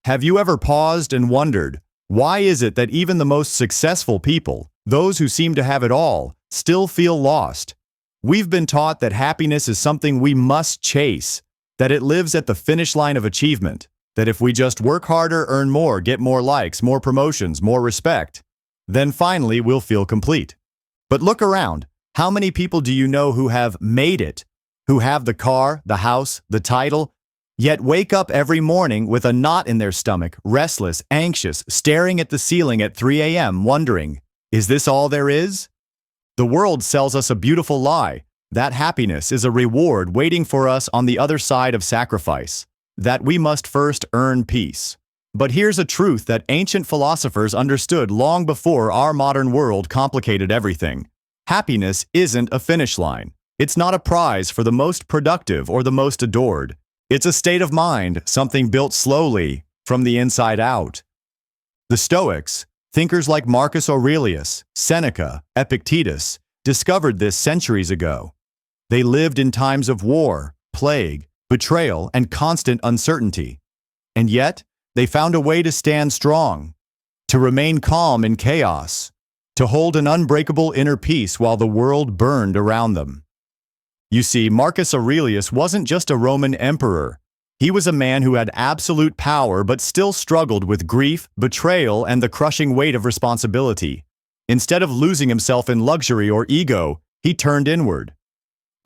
Have you ever paused and wondered, why is it that even the most successful people, those who seem to have it all, still feel lost? We've been taught that happiness is something we must chase, that it lives at the finish line of achievement, that if we just work harder, earn more, get more likes, more promotions, more respect, then finally we'll feel complete. But look around. How many people do you know who have made it, who have the car, the house, the title, yet wake up every morning with a knot in their stomach, restless, anxious, staring at the ceiling at 3 a.m., wondering, is this all there is? The world sells us a beautiful lie, that happiness is a reward waiting for us on the other side of sacrifice, that we must first earn peace. But here's a truth that ancient philosophers understood long before our modern world complicated everything. Happiness isn't a finish line. It's not a prize for the most productive or the most adored. It's a state of mind, something built slowly, from the inside out. The Stoics, thinkers like Marcus Aurelius, Seneca, Epictetus, discovered this centuries ago. They lived in times of war, plague, betrayal, and constant uncertainty. And yet, they found a way to stand strong, to remain calm in chaos, to hold an unbreakable inner peace while the world burned around them. You see, Marcus Aurelius wasn't just a Roman emperor. He was a man who had absolute power but still struggled with grief, betrayal, and the crushing weight of responsibility. Instead of losing himself in luxury or ego, he turned inward.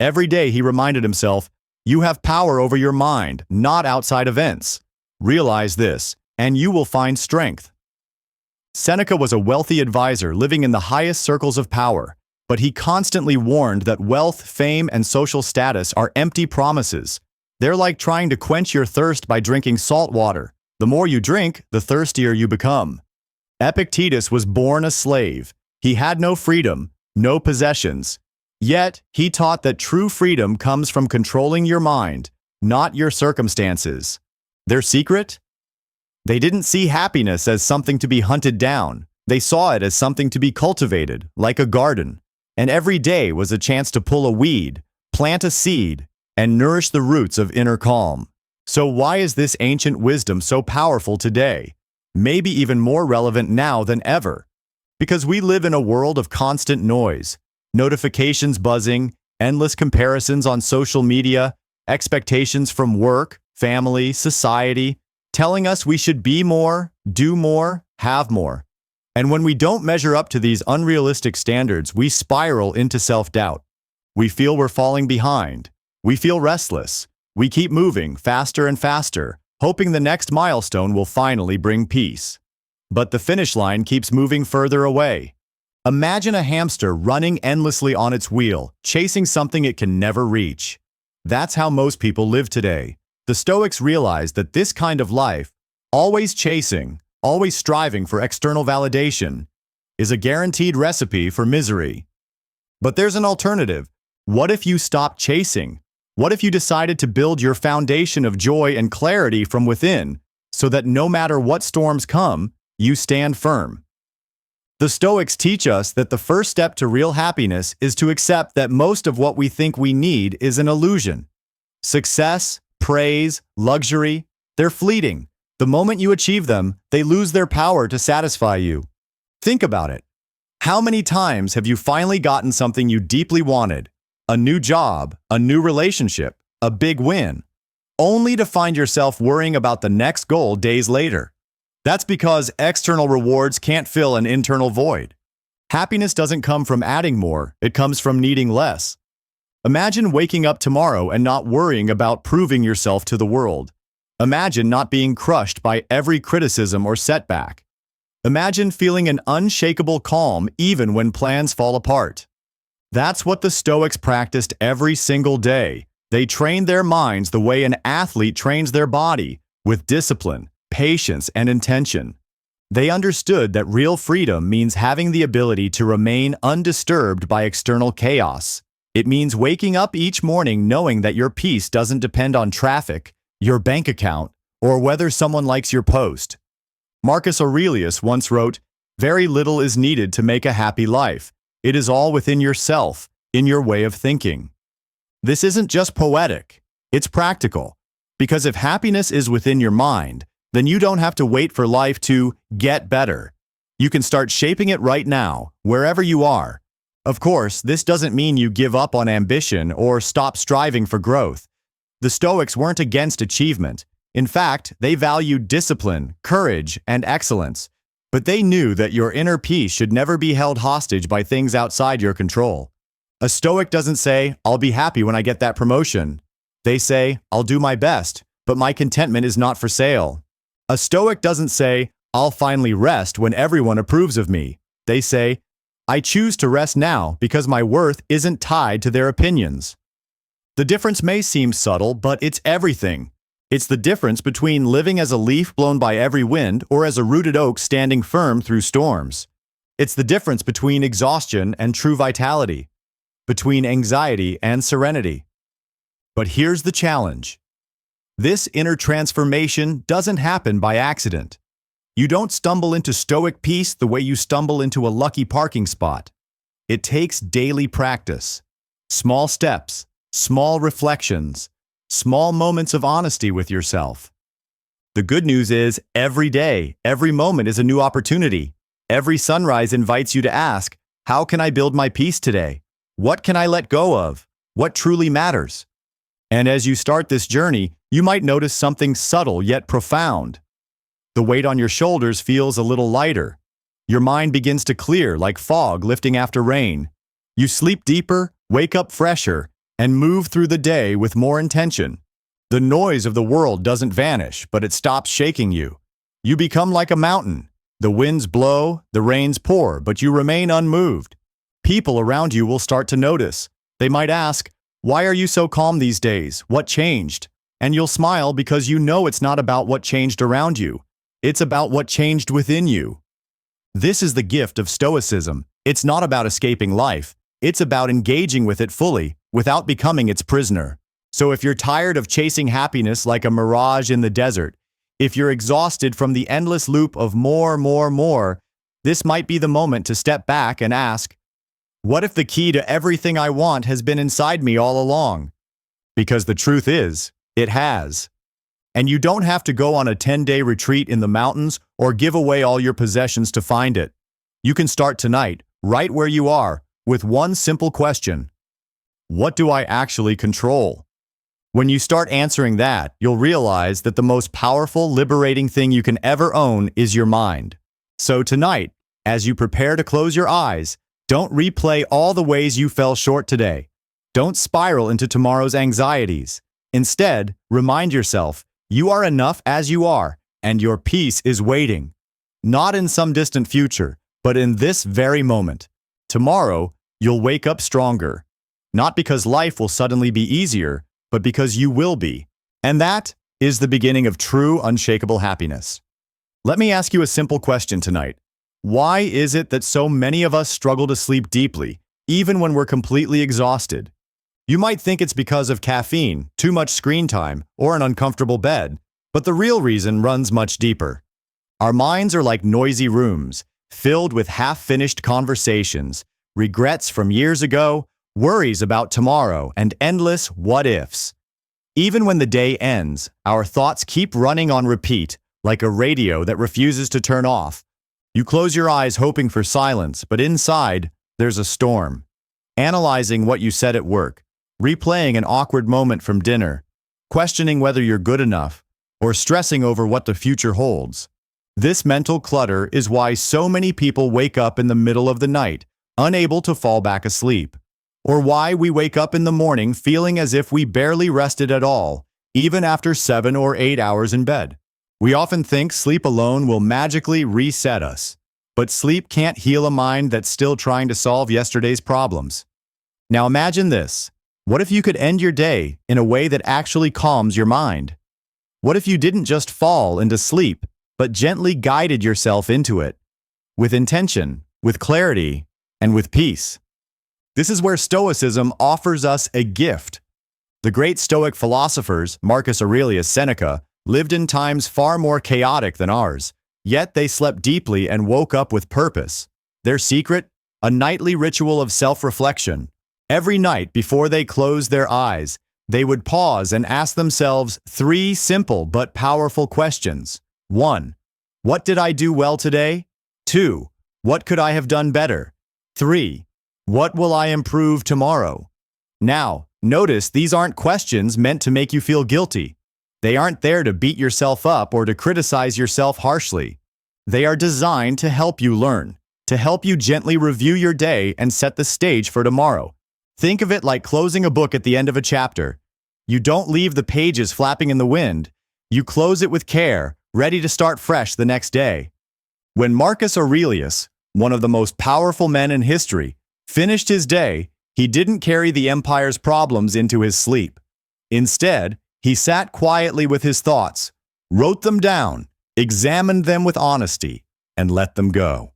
Every day he reminded himself, you have power over your mind, not outside events. Realize this, and you will find strength. Seneca was a wealthy advisor living in the highest circles of power, but he constantly warned that wealth, fame, and social status are empty promises. They're like trying to quench your thirst by drinking salt water. The more you drink, the thirstier you become. Epictetus was born a slave. He had no freedom, no possessions. Yet, he taught that true freedom comes from controlling your mind, not your circumstances. Their secret? They didn't see happiness as something to be hunted down. They saw it as something to be cultivated, like a garden. And every day was a chance to pull a weed, plant a seed, and nourish the roots of inner calm. So why is this ancient wisdom so powerful today? Maybe even more relevant now than ever. Because we live in a world of constant noise, notifications buzzing, endless comparisons on social media, expectations from work, family, society, telling us we should be more, do more, have more. And when we don't measure up to these unrealistic standards, we spiral into self-doubt. We feel we're falling behind. We feel restless. We keep moving faster and faster, hoping the next milestone will finally bring peace. But the finish line keeps moving further away. Imagine a hamster running endlessly on its wheel, chasing something it can never reach. That's how most people live today. The Stoics realized that this kind of life, always chasing, always striving for external validation, is a guaranteed recipe for misery. But there's an alternative. What if you stopped chasing? What if you decided to build your foundation of joy and clarity from within, so that no matter what storms come, you stand firm? The Stoics teach us that the first step to real happiness is to accept that most of what we think we need is an illusion. Success, praise, luxury, they're fleeting. The moment you achieve them, they lose their power to satisfy you. Think about it. How many times have you finally gotten something you deeply wanted? A new job, a new relationship, a big win, only to find yourself worrying about the next goal days later. That's because external rewards can't fill an internal void. Happiness doesn't come from adding more, it comes from needing less. Imagine waking up tomorrow and not worrying about proving yourself to the world. Imagine not being crushed by every criticism or setback. Imagine feeling an unshakable calm even when plans fall apart. That's what the Stoics practiced every single day. They trained their minds the way an athlete trains their body, with discipline, patience, and intention. They understood that real freedom means having the ability to remain undisturbed by external chaos. It means waking up each morning knowing that your peace doesn't depend on traffic, your bank account, or whether someone likes your post. Marcus Aurelius once wrote, "Very little is needed to make a happy life. It is all within yourself, in your way of thinking." This isn't just poetic, it's practical. Because if happiness is within your mind, then you don't have to wait for life to get better. You can start shaping it right now, wherever you are. Of course, this doesn't mean you give up on ambition or stop striving for growth. The Stoics weren't against achievement. In fact, they valued discipline, courage, and excellence. But they knew that your inner peace should never be held hostage by things outside your control. A Stoic doesn't say, "I'll be happy when I get that promotion." They say, "I'll do my best, but my contentment is not for sale." A Stoic doesn't say, "I'll finally rest when everyone approves of me." They say, "I choose to rest now because my worth isn't tied to their opinions." The difference may seem subtle, but it's everything. It's the difference between living as a leaf blown by every wind or as a rooted oak standing firm through storms. It's the difference between exhaustion and true vitality, between anxiety and serenity. But here's the challenge. This inner transformation doesn't happen by accident. You don't stumble into Stoic peace the way you stumble into a lucky parking spot. It takes daily practice, small steps, small reflections, small moments of honesty with yourself. The good news is, every day, every moment is a new opportunity. Every sunrise invites you to ask, how can I build my peace today? What can I let go of? What truly matters? And as you start this journey, you might notice something subtle yet profound. The weight on your shoulders feels a little lighter. Your mind begins to clear like fog lifting after rain. You sleep deeper, wake up fresher, and move through the day with more intention. The noise of the world doesn't vanish, but it stops shaking you. You become like a mountain. The winds blow, the rains pour, but you remain unmoved. People around you will start to notice. They might ask, "Why are you so calm these days? What changed?" And you'll smile because you know it's not about what changed around you. It's about what changed within you. This is the gift of Stoicism. It's not about escaping life. It's about engaging with it fully, without becoming its prisoner. So if you're tired of chasing happiness like a mirage in the desert, if you're exhausted from the endless loop of more, this might be the moment to step back and ask, what if the key to everything I want has been inside me all along? Because the truth is, it has. And you don't have to go on a 10-day retreat in the mountains or give away all your possessions to find it. You can start tonight, right where you are, with one simple question. What do I actually control? When you start answering that, you'll realize that the most powerful, liberating thing you can ever own is your mind. So tonight, as you prepare to close your eyes, don't replay all the ways you fell short today. Don't spiral into tomorrow's anxieties. Instead, remind yourself, you are enough as you are, and your peace is waiting. Not in some distant future, but in this very moment. Tomorrow, you'll wake up stronger. Not because life will suddenly be easier, but because you will be. And that is the beginning of true, unshakable happiness. Let me ask you a simple question tonight. Why is it that so many of us struggle to sleep deeply, even when we're completely exhausted? You might think it's because of caffeine, too much screen time, or an uncomfortable bed, but the real reason runs much deeper. Our minds are like noisy rooms, filled with half-finished conversations, regrets from years ago, worries about tomorrow, and endless what-ifs. Even when the day ends, our thoughts keep running on repeat, like a radio that refuses to turn off. You close your eyes hoping for silence, but inside, there's a storm. Analyzing what you said at work, replaying an awkward moment from dinner, questioning whether you're good enough, or stressing over what the future holds. This mental clutter is why so many people wake up in the middle of the night, unable to fall back asleep. Or why we wake up in the morning feeling as if we barely rested at all, even after 7 or 8 hours in bed. We often think sleep alone will magically reset us. But sleep can't heal a mind that's still trying to solve yesterday's problems. Now imagine this. What if you could end your day in a way that actually calms your mind? What if you didn't just fall into sleep, but gently guided yourself into it? With intention, with clarity, and with peace. This is where Stoicism offers us a gift. The great Stoic philosophers, Marcus Aurelius Seneca, lived in times far more chaotic than ours, yet they slept deeply and woke up with purpose. Their secret? A nightly ritual of self-reflection. Every night before they closed their eyes, they would pause and ask themselves 3 simple but powerful questions. 1. What did I do well today? 2. What could I have done better? 3. What will I improve tomorrow? Now, notice these aren't questions meant to make you feel guilty. They aren't there to beat yourself up or to criticize yourself harshly. They are designed to help you learn, to help you gently review your day and set the stage for tomorrow. Think of it like closing a book at the end of a chapter. You don't leave the pages flapping in the wind. You close it with care, ready to start fresh the next day. When Marcus Aurelius, one of the most powerful men in history, finished his day, he didn't carry the empire's problems into his sleep. Instead, he sat quietly with his thoughts, wrote them down, examined them with honesty, and let them go.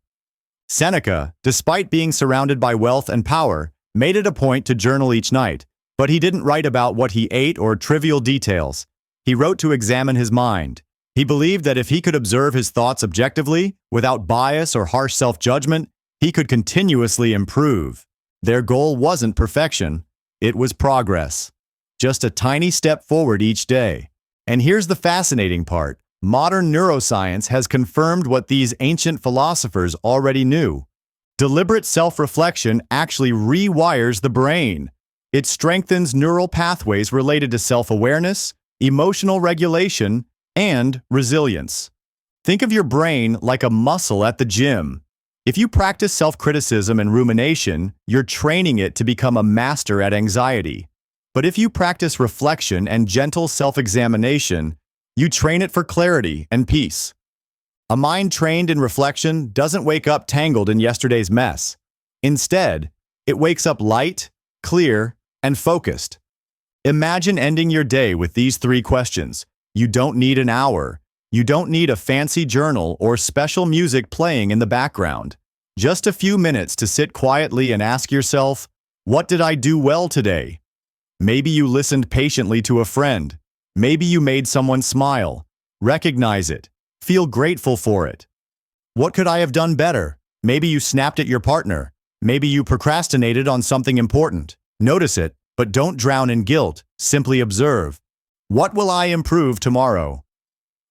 Seneca, despite being surrounded by wealth and power, made it a point to journal each night, but he didn't write about what he ate or trivial details. He wrote to examine his mind. He believed that if he could observe his thoughts objectively, without bias or harsh self-judgment, he could continuously improve. Their goal wasn't perfection, it was progress. Just a tiny step forward each day. And here's the fascinating part. Modern neuroscience has confirmed what these ancient philosophers already knew. Deliberate self-reflection actually rewires the brain. It strengthens neural pathways related to self-awareness, emotional regulation, and resilience. Think of your brain like a muscle at the gym. If you practice self-criticism and rumination, you're training it to become a master at anxiety. But if you practice reflection and gentle self-examination, you train it for clarity and peace. A mind trained in reflection doesn't wake up tangled in yesterday's mess. Instead, it wakes up light, clear, and focused. Imagine ending your day with these 3 questions. You don't need an hour. You don't need a fancy journal or special music playing in the background. Just a few minutes to sit quietly and ask yourself, what did I do well today? Maybe you listened patiently to a friend. Maybe you made someone smile. Recognize it. Feel grateful for it. What could I have done better? Maybe you snapped at your partner. Maybe you procrastinated on something important. Notice it, but don't drown in guilt. Simply observe. What will I improve tomorrow?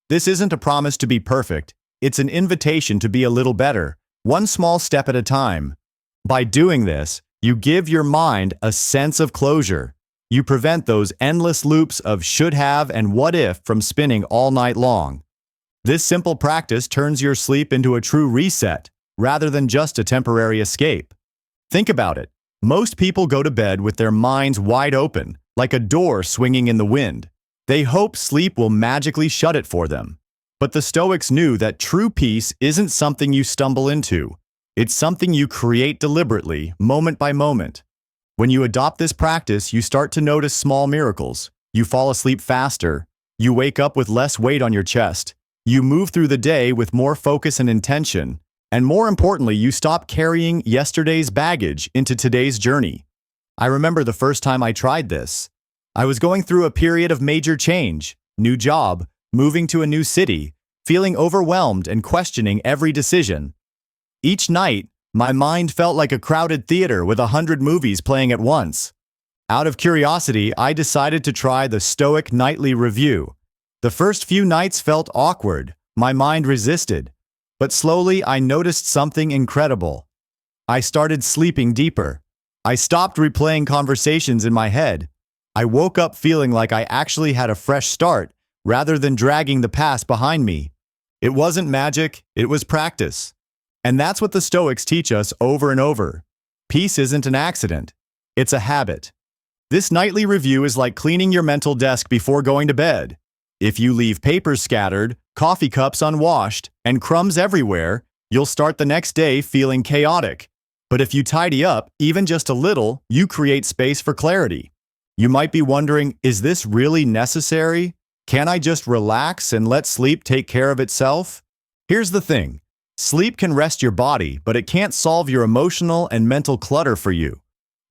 This isn't a promise to be perfect. It's an invitation to be a little better, one small step at a time. By doing this, you give your mind a sense of closure. You prevent those endless loops of should have and what if from spinning all night long. This simple practice turns your sleep into a true reset, rather than just a temporary escape. Think about it. Most people go to bed with their minds wide open, like a door swinging in the wind. They hope sleep will magically shut it for them. But the Stoics knew that true peace isn't something you stumble into. It's something you create deliberately, moment by moment. When you adopt this practice, you start to notice small miracles. You fall asleep faster. You wake up with less weight on your chest. You move through the day with more focus and intention. And more importantly, you stop carrying yesterday's baggage into today's journey. I remember the first time I tried this. I was going through a period of major change, new job, moving to a new city, feeling overwhelmed and questioning every decision. Each night, my mind felt like a crowded theater with 100 movies playing at once. Out of curiosity, I decided to try the Stoic Nightly Review. The first few nights felt awkward. My mind resisted. But slowly, I noticed something incredible. I started sleeping deeper. I stopped replaying conversations in my head. I woke up feeling like I actually had a fresh start, rather than dragging the past behind me. It wasn't magic, it was practice. And that's what the Stoics teach us over and over. Peace isn't an accident, it's a habit. This nightly review is like cleaning your mental desk before going to bed. If you leave papers scattered, coffee cups unwashed, and crumbs everywhere, you'll start the next day feeling chaotic. But if you tidy up, even just a little, you create space for clarity. You might be wondering, is this really necessary? Can I just relax and let sleep take care of itself? Here's the thing. Sleep can rest your body, but it can't solve your emotional and mental clutter for you.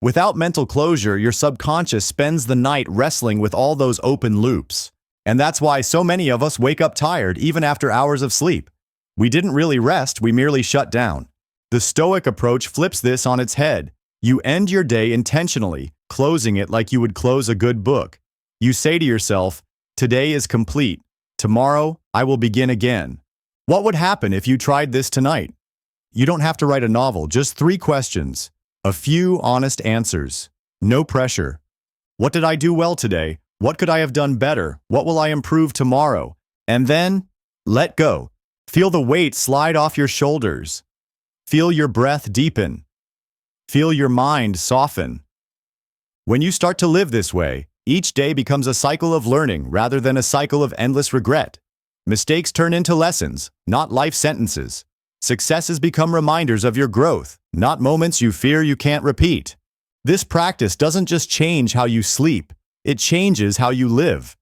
Without mental closure, your subconscious spends the night wrestling with all those open loops. And that's why so many of us wake up tired even after hours of sleep. We didn't really rest, we merely shut down. The Stoic approach flips this on its head. You end your day intentionally, closing it like you would close a good book. You say to yourself, today is complete. Tomorrow, I will begin again. What would happen if you tried this tonight? You don't have to write a novel, just 3 questions. A few honest answers. No pressure. What did I do well today? What could I have done better? What will I improve tomorrow? And then, let go. Feel the weight slide off your shoulders. Feel your breath deepen. Feel your mind soften. When you start to live this way, each day becomes a cycle of learning rather than a cycle of endless regret. Mistakes turn into lessons, not life sentences. Successes become reminders of your growth, not moments you fear you can't repeat. This practice doesn't just change how you sleep, it changes how you live.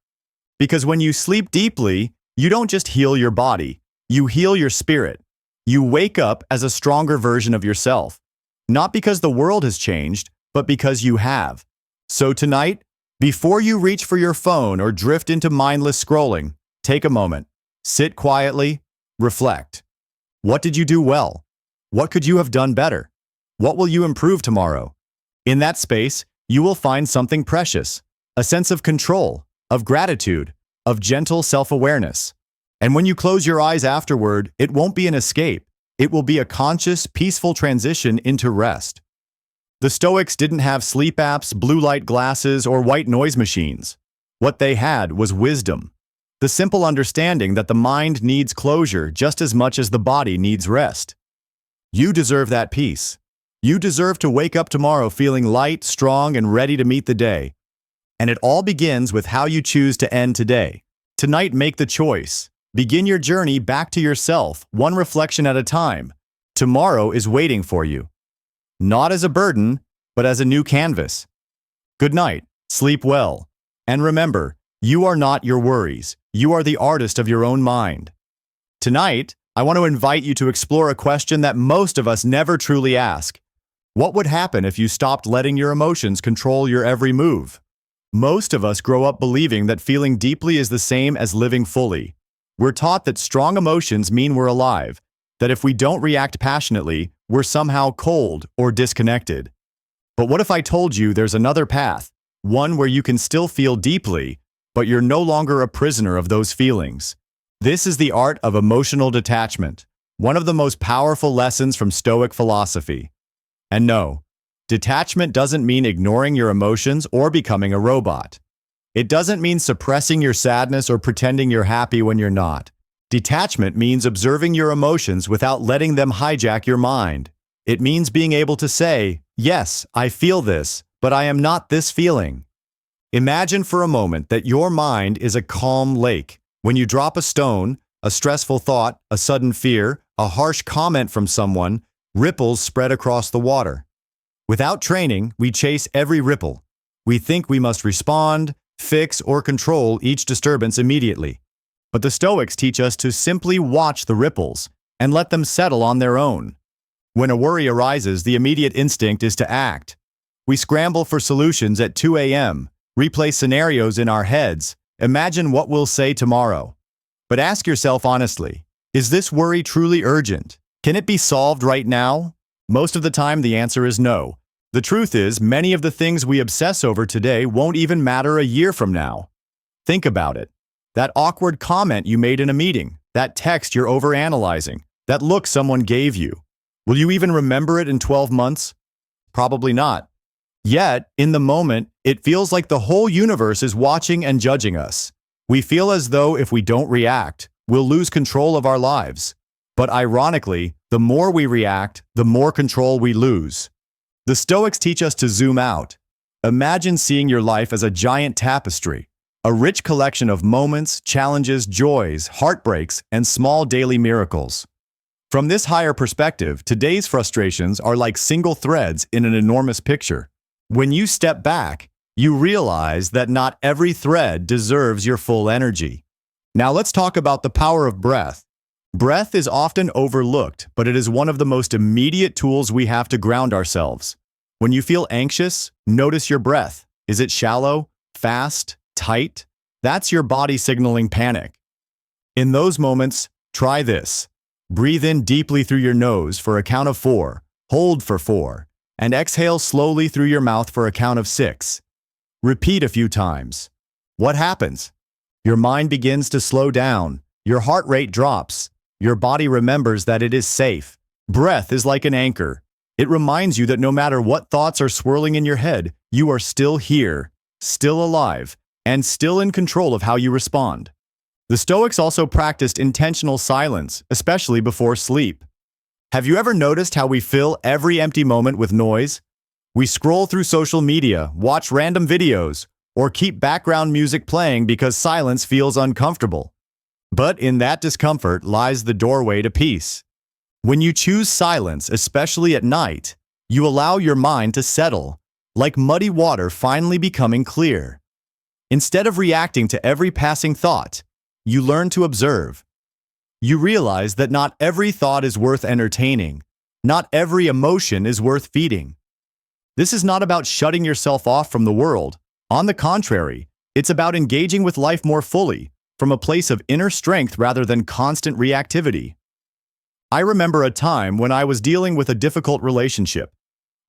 Because when you sleep deeply, you don't just heal your body, you heal your spirit. You wake up as a stronger version of yourself. Not because the world has changed, but because you have. So tonight, before you reach for your phone or drift into mindless scrolling, take a moment. Sit quietly, reflect. What did you do well? What could you have done better? What will you improve tomorrow? In that space, you will find something precious, a sense of control, of gratitude, of gentle self-awareness. And when you close your eyes afterward, it won't be an escape. It will be a conscious, peaceful transition into rest. The Stoics didn't have sleep apps, blue light glasses, or white noise machines. What they had was wisdom. The simple understanding that the mind needs closure just as much as the body needs rest. You deserve that peace. You deserve to wake up tomorrow feeling light, strong, and ready to meet the day. And it all begins with how you choose to end today. Tonight, make the choice. Begin your journey back to yourself, one reflection at a time. Tomorrow is waiting for you. Not as a burden, but as a new canvas. Good night, sleep well. And remember, you are not your worries. You are the artist of your own mind. Tonight, I want to invite you to explore a question that most of us never truly ask. What would happen if you stopped letting your emotions control your every move? Most of us grow up believing that feeling deeply is the same as living fully. We're taught that strong emotions mean we're alive, that if we don't react passionately, we're somehow cold or disconnected. But what if I told you there's another path, one where you can still feel deeply, but you're no longer a prisoner of those feelings? This is the art of emotional detachment, one of the most powerful lessons from Stoic philosophy. And no, detachment doesn't mean ignoring your emotions or becoming a robot. It doesn't mean suppressing your sadness or pretending you're happy when you're not. Detachment means observing your emotions without letting them hijack your mind. It means being able to say, yes, I feel this, but I am not this feeling. Imagine for a moment that your mind is a calm lake. When you drop a stone, a stressful thought, a sudden fear, a harsh comment from someone, ripples spread across the water. Without training, we chase every ripple. We think we must respond, fix, or control each disturbance immediately. But the Stoics teach us to simply watch the ripples and let them settle on their own. When a worry arises, the immediate instinct is to act. We scramble for solutions at 2 a.m., replay scenarios in our heads, imagine what we'll say tomorrow. But ask yourself honestly, is this worry truly urgent? Can it be solved right now? Most of the time, the answer is no. The truth is, many of the things we obsess over today won't even matter a year from now. Think about it. That awkward comment you made in a meeting, that text you're overanalyzing, that look someone gave you. Will you even remember it in 12 months? Probably not. Yet, in the moment, it feels like the whole universe is watching and judging us. We feel as though if we don't react, we'll lose control of our lives. But ironically, the more we react, the more control we lose. The Stoics teach us to zoom out. Imagine seeing your life as a giant tapestry, a rich collection of moments, challenges, joys, heartbreaks, and small daily miracles. From this higher perspective, today's frustrations are like single threads in an enormous picture. When you step back, you realize that not every thread deserves your full energy. Now let's talk about the power of breath. Breath is often overlooked, but it is one of the most immediate tools we have to ground ourselves. When you feel anxious, notice your breath. Is it shallow, fast, tight? That's your body signaling panic. In those moments, try this. Breathe in deeply through your nose for a count of 4, hold for 4, and exhale slowly through your mouth for a count of 6. Repeat a few times. What happens? Your mind begins to slow down, your heart rate drops, your body remembers that it is safe. Breath is like an anchor. It reminds you that no matter what thoughts are swirling in your head, you are still here, still alive, and still in control of how you respond. The Stoics also practiced intentional silence, especially before sleep. Have you ever noticed how we fill every empty moment with noise? We scroll through social media, watch random videos, or keep background music playing because silence feels uncomfortable. But in that discomfort lies the doorway to peace. When you choose silence, especially at night, you allow your mind to settle, like muddy water finally becoming clear. Instead of reacting to every passing thought, you learn to observe. You realize that not every thought is worth entertaining. Not every emotion is worth feeding. This is not about shutting yourself off from the world. On the contrary, it's about engaging with life more fully, from a place of inner strength rather than constant reactivity. I remember a time when I was dealing with a difficult relationship.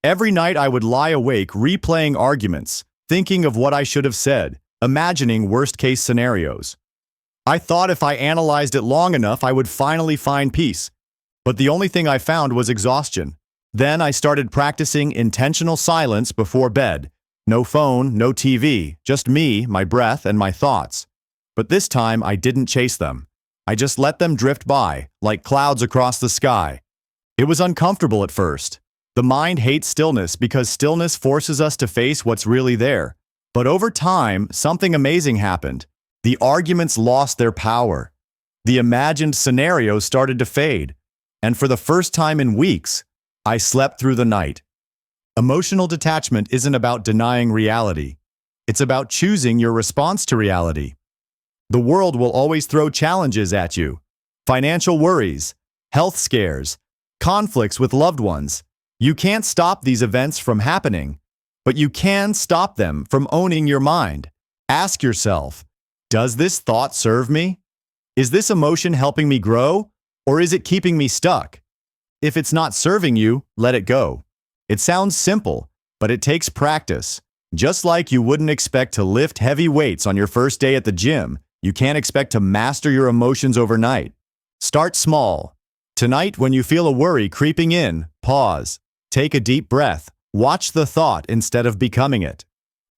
Every night I would lie awake replaying arguments, thinking of what I should have said, imagining worst-case scenarios. I thought if I analyzed it long enough I would finally find peace, but the only thing I found was exhaustion. Then I started practicing intentional silence before bed. No phone, no TV, just me, my breath, and my thoughts. But this time I didn't chase them. I just let them drift by, like clouds across the sky. It was uncomfortable at first. The mind hates stillness because stillness forces us to face what's really there. But over time, something amazing happened. The arguments lost their power. The imagined scenarios started to fade. And for the first time in weeks, I slept through the night. Emotional detachment isn't about denying reality. It's about choosing your response to reality. The world will always throw challenges at you. Financial worries, health scares, conflicts with loved ones. You can't stop these events from happening, but you can stop them from owning your mind. Ask yourself, does this thought serve me? Is this emotion helping me grow, or is it keeping me stuck? If it's not serving you, let it go. It sounds simple, but it takes practice. Just like you wouldn't expect to lift heavy weights on your first day at the gym, you can't expect to master your emotions overnight. Start small. Tonight, when you feel a worry creeping in, pause. Take a deep breath. Watch the thought instead of becoming it.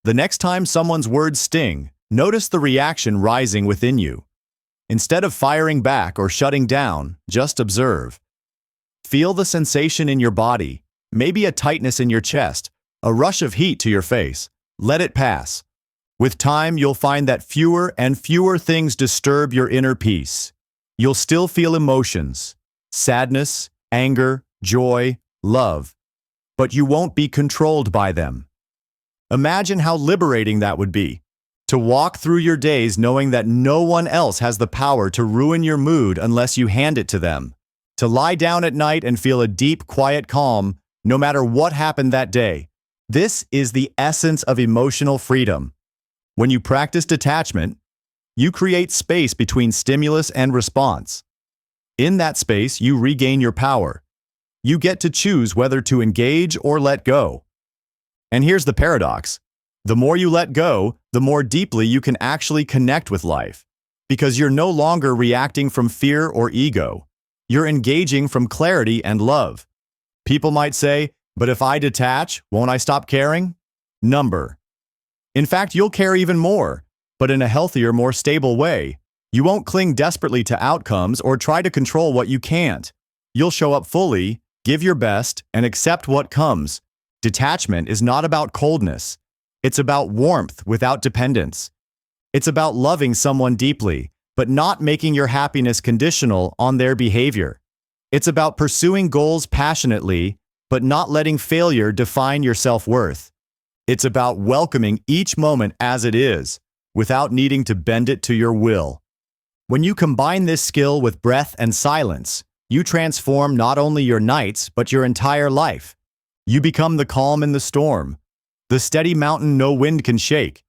The next time someone's words sting, notice the reaction rising within you. Instead of firing back or shutting down, just observe. Feel the sensation in your body, maybe a tightness in your chest, a rush of heat to your face. Let it pass. With time, you'll find that fewer and fewer things disturb your inner peace. You'll still feel emotions, sadness, anger, joy, love, but you won't be controlled by them. Imagine how liberating that would be, to walk through your days knowing that no one else has the power to ruin your mood unless you hand it to them. To lie down at night and feel a deep, quiet calm, no matter what happened that day. This is the essence of emotional freedom. When you practice detachment, you create space between stimulus and response. In that space, you regain your power. You get to choose whether to engage or let go. And here's the paradox. The more you let go, the more deeply you can actually connect with life. Because you're no longer reacting from fear or ego. You're engaging from clarity and love. People might say, but if I detach, won't I stop caring? Number. In fact, you'll care even more, but in a healthier, more stable way. You won't cling desperately to outcomes or try to control what you can't. You'll show up fully, give your best, and accept what comes. Detachment is not about coldness. It's about warmth without dependence. It's about loving someone deeply, but not making your happiness conditional on their behavior. It's about pursuing goals passionately, but not letting failure define your self-worth. It's about welcoming each moment as it is, without needing to bend it to your will. When you combine this skill with breath and silence, you transform not only your nights, but your entire life. You become the calm in the storm, the steady mountain no wind can shake,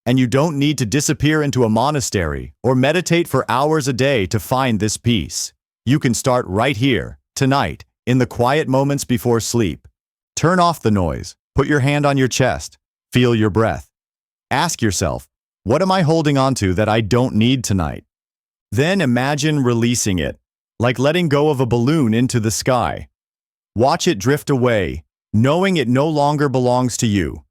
and you don't need to disappear into a monastery or meditate for hours a day to find this peace. You can start right here, tonight, in the quiet moments before sleep. Turn off the noise. Put your hand on your chest. Feel your breath. Ask yourself, What am I holding on to that I don't need tonight? Then imagine releasing it, like letting go of a balloon into the sky. Watch it drift away, knowing it no longer belongs to you.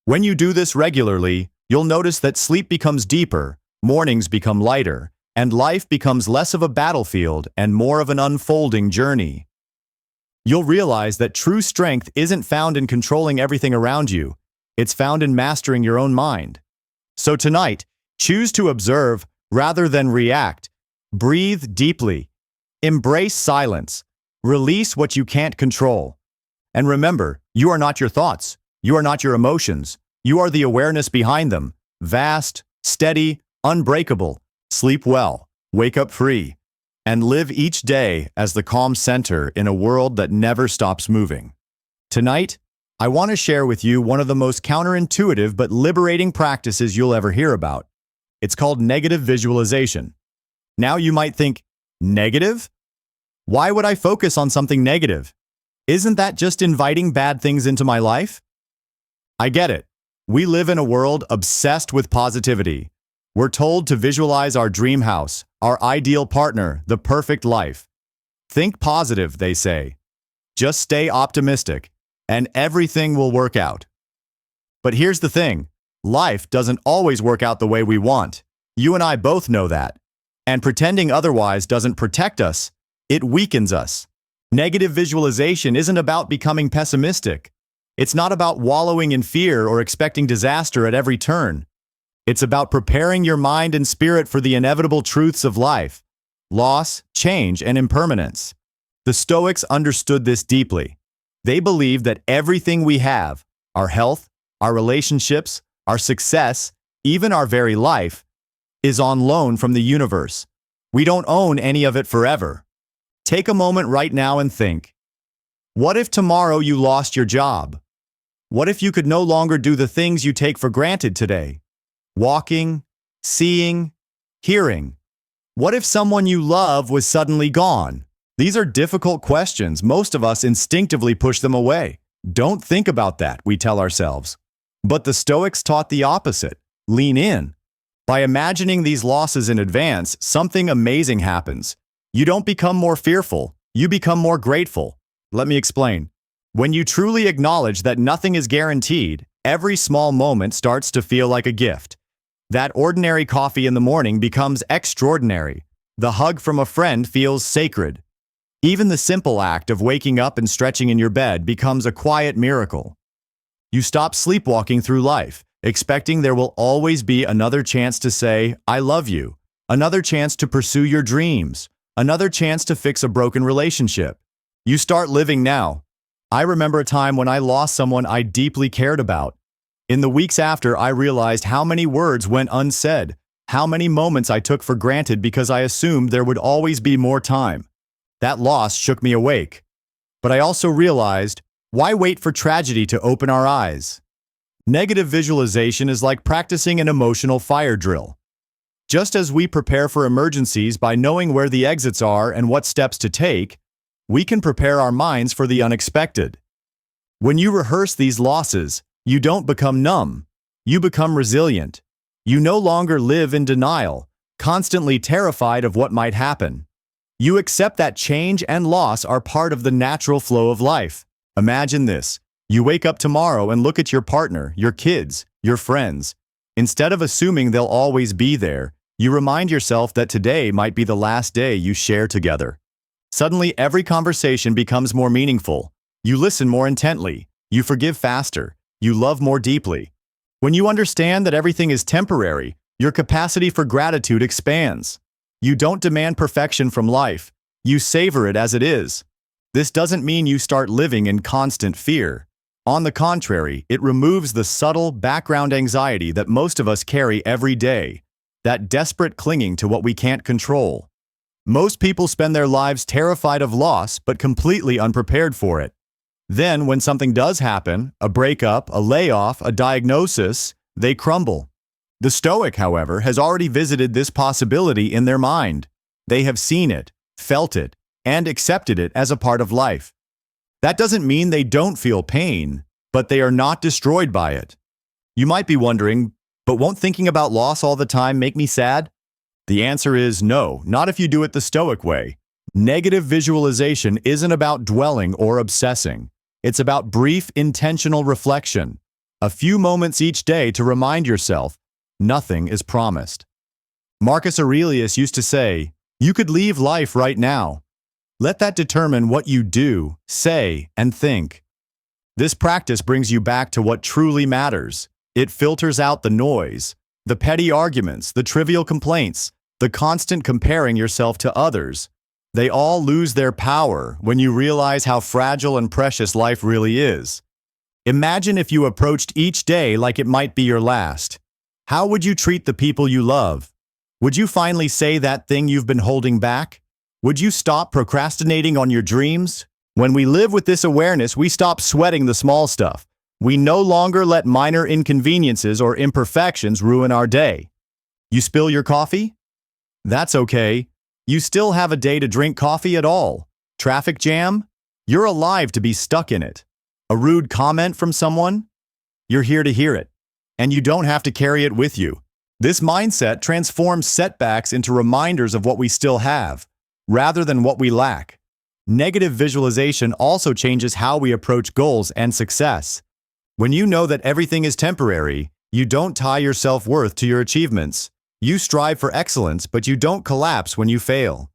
When you do this regularly, you'll notice that sleep becomes deeper, mornings become lighter, and life becomes less of a battlefield and more of an unfolding journey. You'll realize that true strength isn't found in controlling everything around you, it's found in mastering your own mind. So tonight, choose to observe rather than react. Breathe deeply. Embrace silence. Release what you can't control. And remember, you are not your thoughts. You are not your emotions. You are the awareness behind them. Vast, steady, unbreakable. Sleep well. Wake up free. And live each day as the calm center in a world that never stops moving. Tonight, I want to share with you one of the most counterintuitive but liberating practices you'll ever hear about. It's called negative visualization. Now you might think, negative? Why would I focus on something negative? Isn't that just inviting bad things into my life? I get it. We live in a world obsessed with positivity. We're told to visualize our dream house, our ideal partner, the perfect life. Think positive, they say. Just stay optimistic, and everything will work out. But here's the thing. Life doesn't always work out the way we want. You and I both know that. And pretending otherwise doesn't protect us, it weakens us. Negative visualization isn't about becoming pessimistic. It's not about wallowing in fear or expecting disaster at every turn. It's about preparing your mind and spirit for the inevitable truths of life: loss, change, and impermanence. The Stoics understood this deeply. They believed that everything we have, our health, our relationships, our success, even our very life, is on loan from the universe. We don't own any of it forever. Take a moment right now and think. What if tomorrow you lost your job? What if you could no longer do the things you take for granted today? Walking, seeing, hearing. What if someone you love was suddenly gone? These are difficult questions. Most of us instinctively push them away. Don't think about that, we tell ourselves. But the Stoics taught the opposite. Lean in. By imagining these losses in advance, something amazing happens. You don't become more fearful, you become more grateful. Let me explain. When you truly acknowledge that nothing is guaranteed, every small moment starts to feel like a gift. That ordinary coffee in the morning becomes extraordinary. The hug from a friend feels sacred. Even the simple act of waking up and stretching in your bed becomes a quiet miracle. You stop sleepwalking through life, expecting there will always be another chance to say, "I love you," another chance to pursue your dreams, another chance to fix a broken relationship. You start living now. I remember a time when I lost someone I deeply cared about. In the weeks after, I realized how many words went unsaid, how many moments I took for granted because I assumed there would always be more time. That loss shook me awake. But I also realized, why wait for tragedy to open our eyes? Negative visualization is like practicing an emotional fire drill. Just as we prepare for emergencies by knowing where the exits are and what steps to take, we can prepare our minds for the unexpected. When you rehearse these losses, you don't become numb. You become resilient. You no longer live in denial, constantly terrified of what might happen. You accept that change and loss are part of the natural flow of life. Imagine this. You wake up tomorrow and look at your partner, your kids, your friends. Instead of assuming they'll always be there, you remind yourself that today might be the last day you share together. Suddenly, every conversation becomes more meaningful. You listen more intently. You forgive faster. You love more deeply. When you understand that everything is temporary, your capacity for gratitude expands. You don't demand perfection from life. You savor it as it is. This doesn't mean you start living in constant fear. On the contrary, it removes the subtle background anxiety that most of us carry every day, that desperate clinging to what we can't control. Most people spend their lives terrified of loss but completely unprepared for it. Then, when something does happen, a breakup, a layoff, a diagnosis, they crumble. The Stoic, however, has already visited this possibility in their mind. They have seen it, felt it, and accepted it as a part of life. That doesn't mean they don't feel pain, but they are not destroyed by it. You might be wondering, But won't thinking about loss all the time make me sad? The answer is no, not if you do it the Stoic way. Negative visualization isn't about dwelling or obsessing. It's about brief, intentional reflection. A few moments each day to remind yourself, nothing is promised. Marcus Aurelius used to say, "You could leave life right now." Let that determine what you do, say, and think. This practice brings you back to what truly matters. It filters out the noise, the petty arguments, the trivial complaints, the constant comparing yourself to others. They all lose their power when you realize how fragile and precious life really is. Imagine if you approached each day like it might be your last. How would you treat the people you love? Would you finally say that thing you've been holding back? Would you stop procrastinating on your dreams? When we live with this awareness, we stop sweating the small stuff. We no longer let minor inconveniences or imperfections ruin our day. You spill your coffee? That's okay. You still have a day to drink coffee at all. Traffic jam? You're alive to be stuck in it. A rude comment from someone? You're here to hear it. And you don't have to carry it with you. This mindset transforms setbacks into reminders of what we still have, rather than what we lack. Negative visualization also changes how we approach goals and success. When you know that everything is temporary, you don't tie your self-worth to your achievements. You strive for excellence, but you don't collapse when you fail.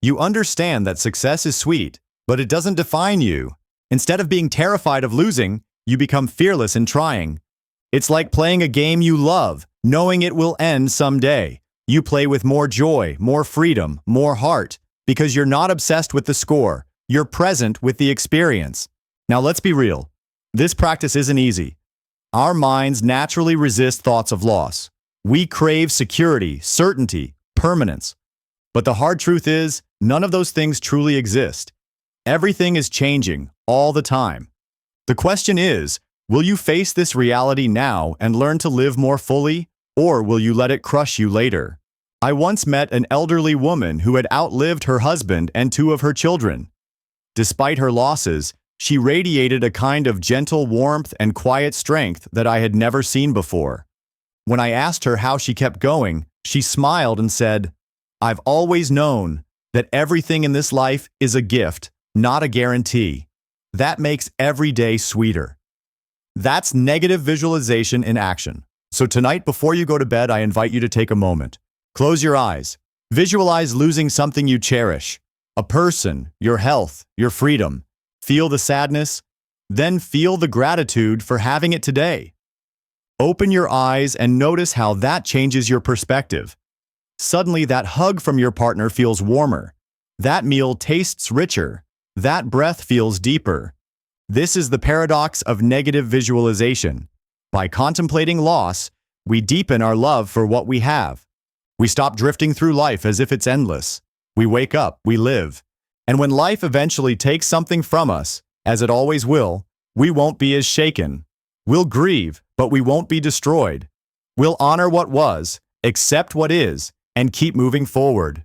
You understand that success is sweet, but it doesn't define you. Instead of being terrified of losing, you become fearless in trying. It's like playing a game you love, knowing it will end someday. You play with more joy, more freedom, more heart, because you're not obsessed with the score. You're present with the experience. Now let's be real. This practice isn't easy. Our minds naturally resist thoughts of loss. We crave security, certainty, permanence. But the hard truth is, none of those things truly exist. Everything is changing, all the time. The question is, will you face this reality now and learn to live more fully, or will you let it crush you later? I once met an elderly woman who had outlived her husband and 2 of her children. Despite her losses, she radiated a kind of gentle warmth and quiet strength that I had never seen before. When I asked her how she kept going, she smiled and said, "I've always known that everything in this life is a gift, not a guarantee. That makes every day sweeter." That's negative visualization in action. So tonight, before you go to bed, I invite you to take a moment. Close your eyes. Visualize losing something you cherish. A person, your health, your freedom. Feel the sadness, then feel the gratitude for having it today. Open your eyes and notice how that changes your perspective. Suddenly, that hug from your partner feels warmer. That meal tastes richer. That breath feels deeper. This is the paradox of negative visualization. By contemplating loss, we deepen our love for what we have. We stop drifting through life as if it's endless. We wake up, we live. And when life eventually takes something from us, as it always will, we won't be as shaken. We'll grieve, but we won't be destroyed. We'll honor what was, accept what is, and keep moving forward.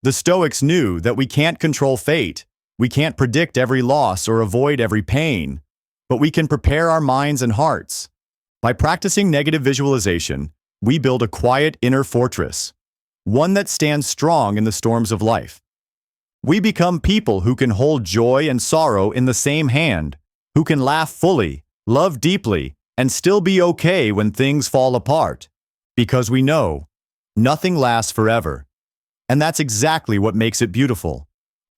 The Stoics knew that we can't control fate. We can't predict every loss or avoid every pain, but we can prepare our minds and hearts. By practicing negative visualization, we build a quiet inner fortress, one that stands strong in the storms of life. We become people who can hold joy and sorrow in the same hand, who can laugh fully, love deeply, and still be okay when things fall apart, because we know nothing lasts forever. And that's exactly what makes it beautiful.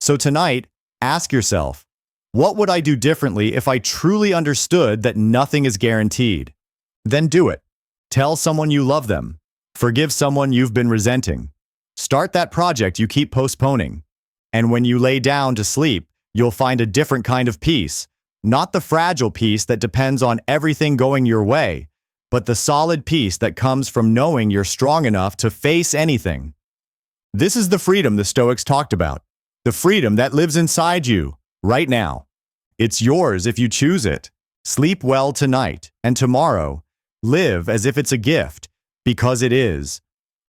So tonight, ask yourself, what would I do differently if I truly understood that nothing is guaranteed? Then do it. Tell someone you love them. Forgive someone you've been resenting. Start that project you keep postponing. And when you lay down to sleep, you'll find a different kind of peace. Not the fragile peace that depends on everything going your way, but the solid peace that comes from knowing you're strong enough to face anything. This is the freedom the Stoics talked about. The freedom that lives inside you, right now. It's yours if you choose it. Sleep well tonight, and tomorrow, live as if it's a gift, because it is.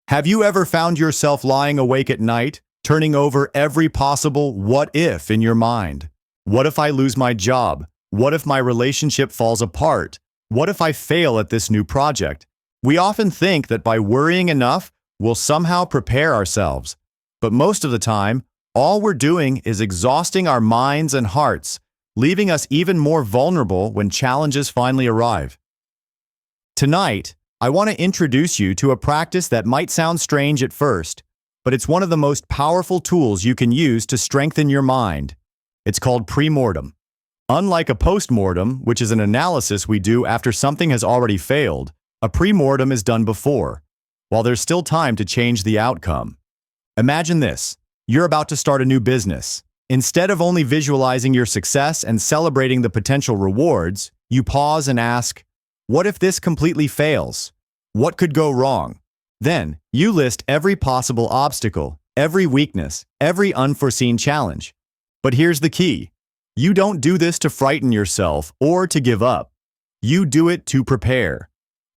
Have you ever found yourself lying awake at night, turning over every possible what if in your mind? What if I lose my job? What if my relationship falls apart? What if I fail at this new project? We often think that by worrying enough, we'll somehow prepare ourselves. But most of the time, all we're doing is exhausting our minds and hearts, leaving us even more vulnerable when challenges finally arrive. Tonight, I want to introduce you to a practice that might sound strange at first, but it's one of the most powerful tools you can use to strengthen your mind. It's called pre-mortem. Unlike a post-mortem, which is an analysis we do after something has already failed, a pre-mortem is done before, while there's still time to change the outcome. Imagine this. You're about to start a new business. Instead of only visualizing your success and celebrating the potential rewards, you pause and ask, what if this completely fails? What could go wrong? Then, you list every possible obstacle, every weakness, every unforeseen challenge. But here's the key. You don't do this to frighten yourself or to give up. You do it to prepare.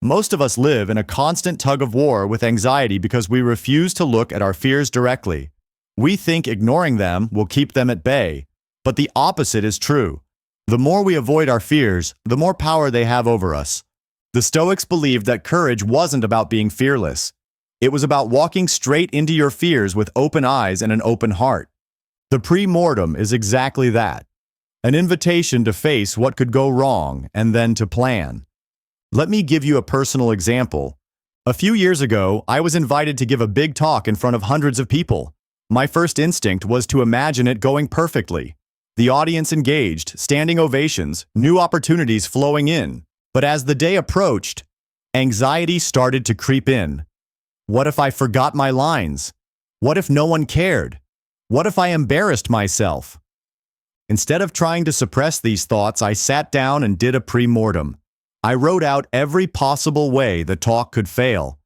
Most of us live in a constant tug-of-war with anxiety because we refuse to look at our fears directly. We think ignoring them will keep them at bay, but the opposite is true. The more we avoid our fears, the more power they have over us. The Stoics believed that courage wasn't about being fearless. It was about walking straight into your fears with open eyes and an open heart. The pre-mortem is exactly that. An invitation to face what could go wrong and then to plan. Let me give you a personal example. A few years ago, I was invited to give a big talk in front of hundreds of people. My first instinct was to imagine it going perfectly. The audience engaged, standing ovations, new opportunities flowing in. But as the day approached, anxiety started to creep in. What if I forgot my lines? What if no one cared? What if I embarrassed myself? Instead of trying to suppress these thoughts, I sat down and did a pre-mortem. I wrote out every possible way the talk could fail.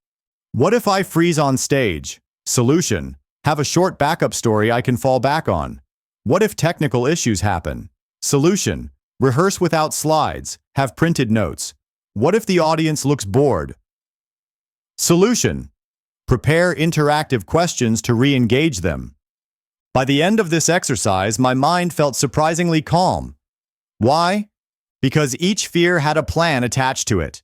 What if I freeze on stage? Solution: have a short backup story I can fall back on. What if technical issues happen? Solution: rehearse without slides, have printed notes. What if the audience looks bored? Solution: prepare interactive questions to re-engage them. By the end of this exercise, my mind felt surprisingly calm. Why? Because each fear had a plan attached to it.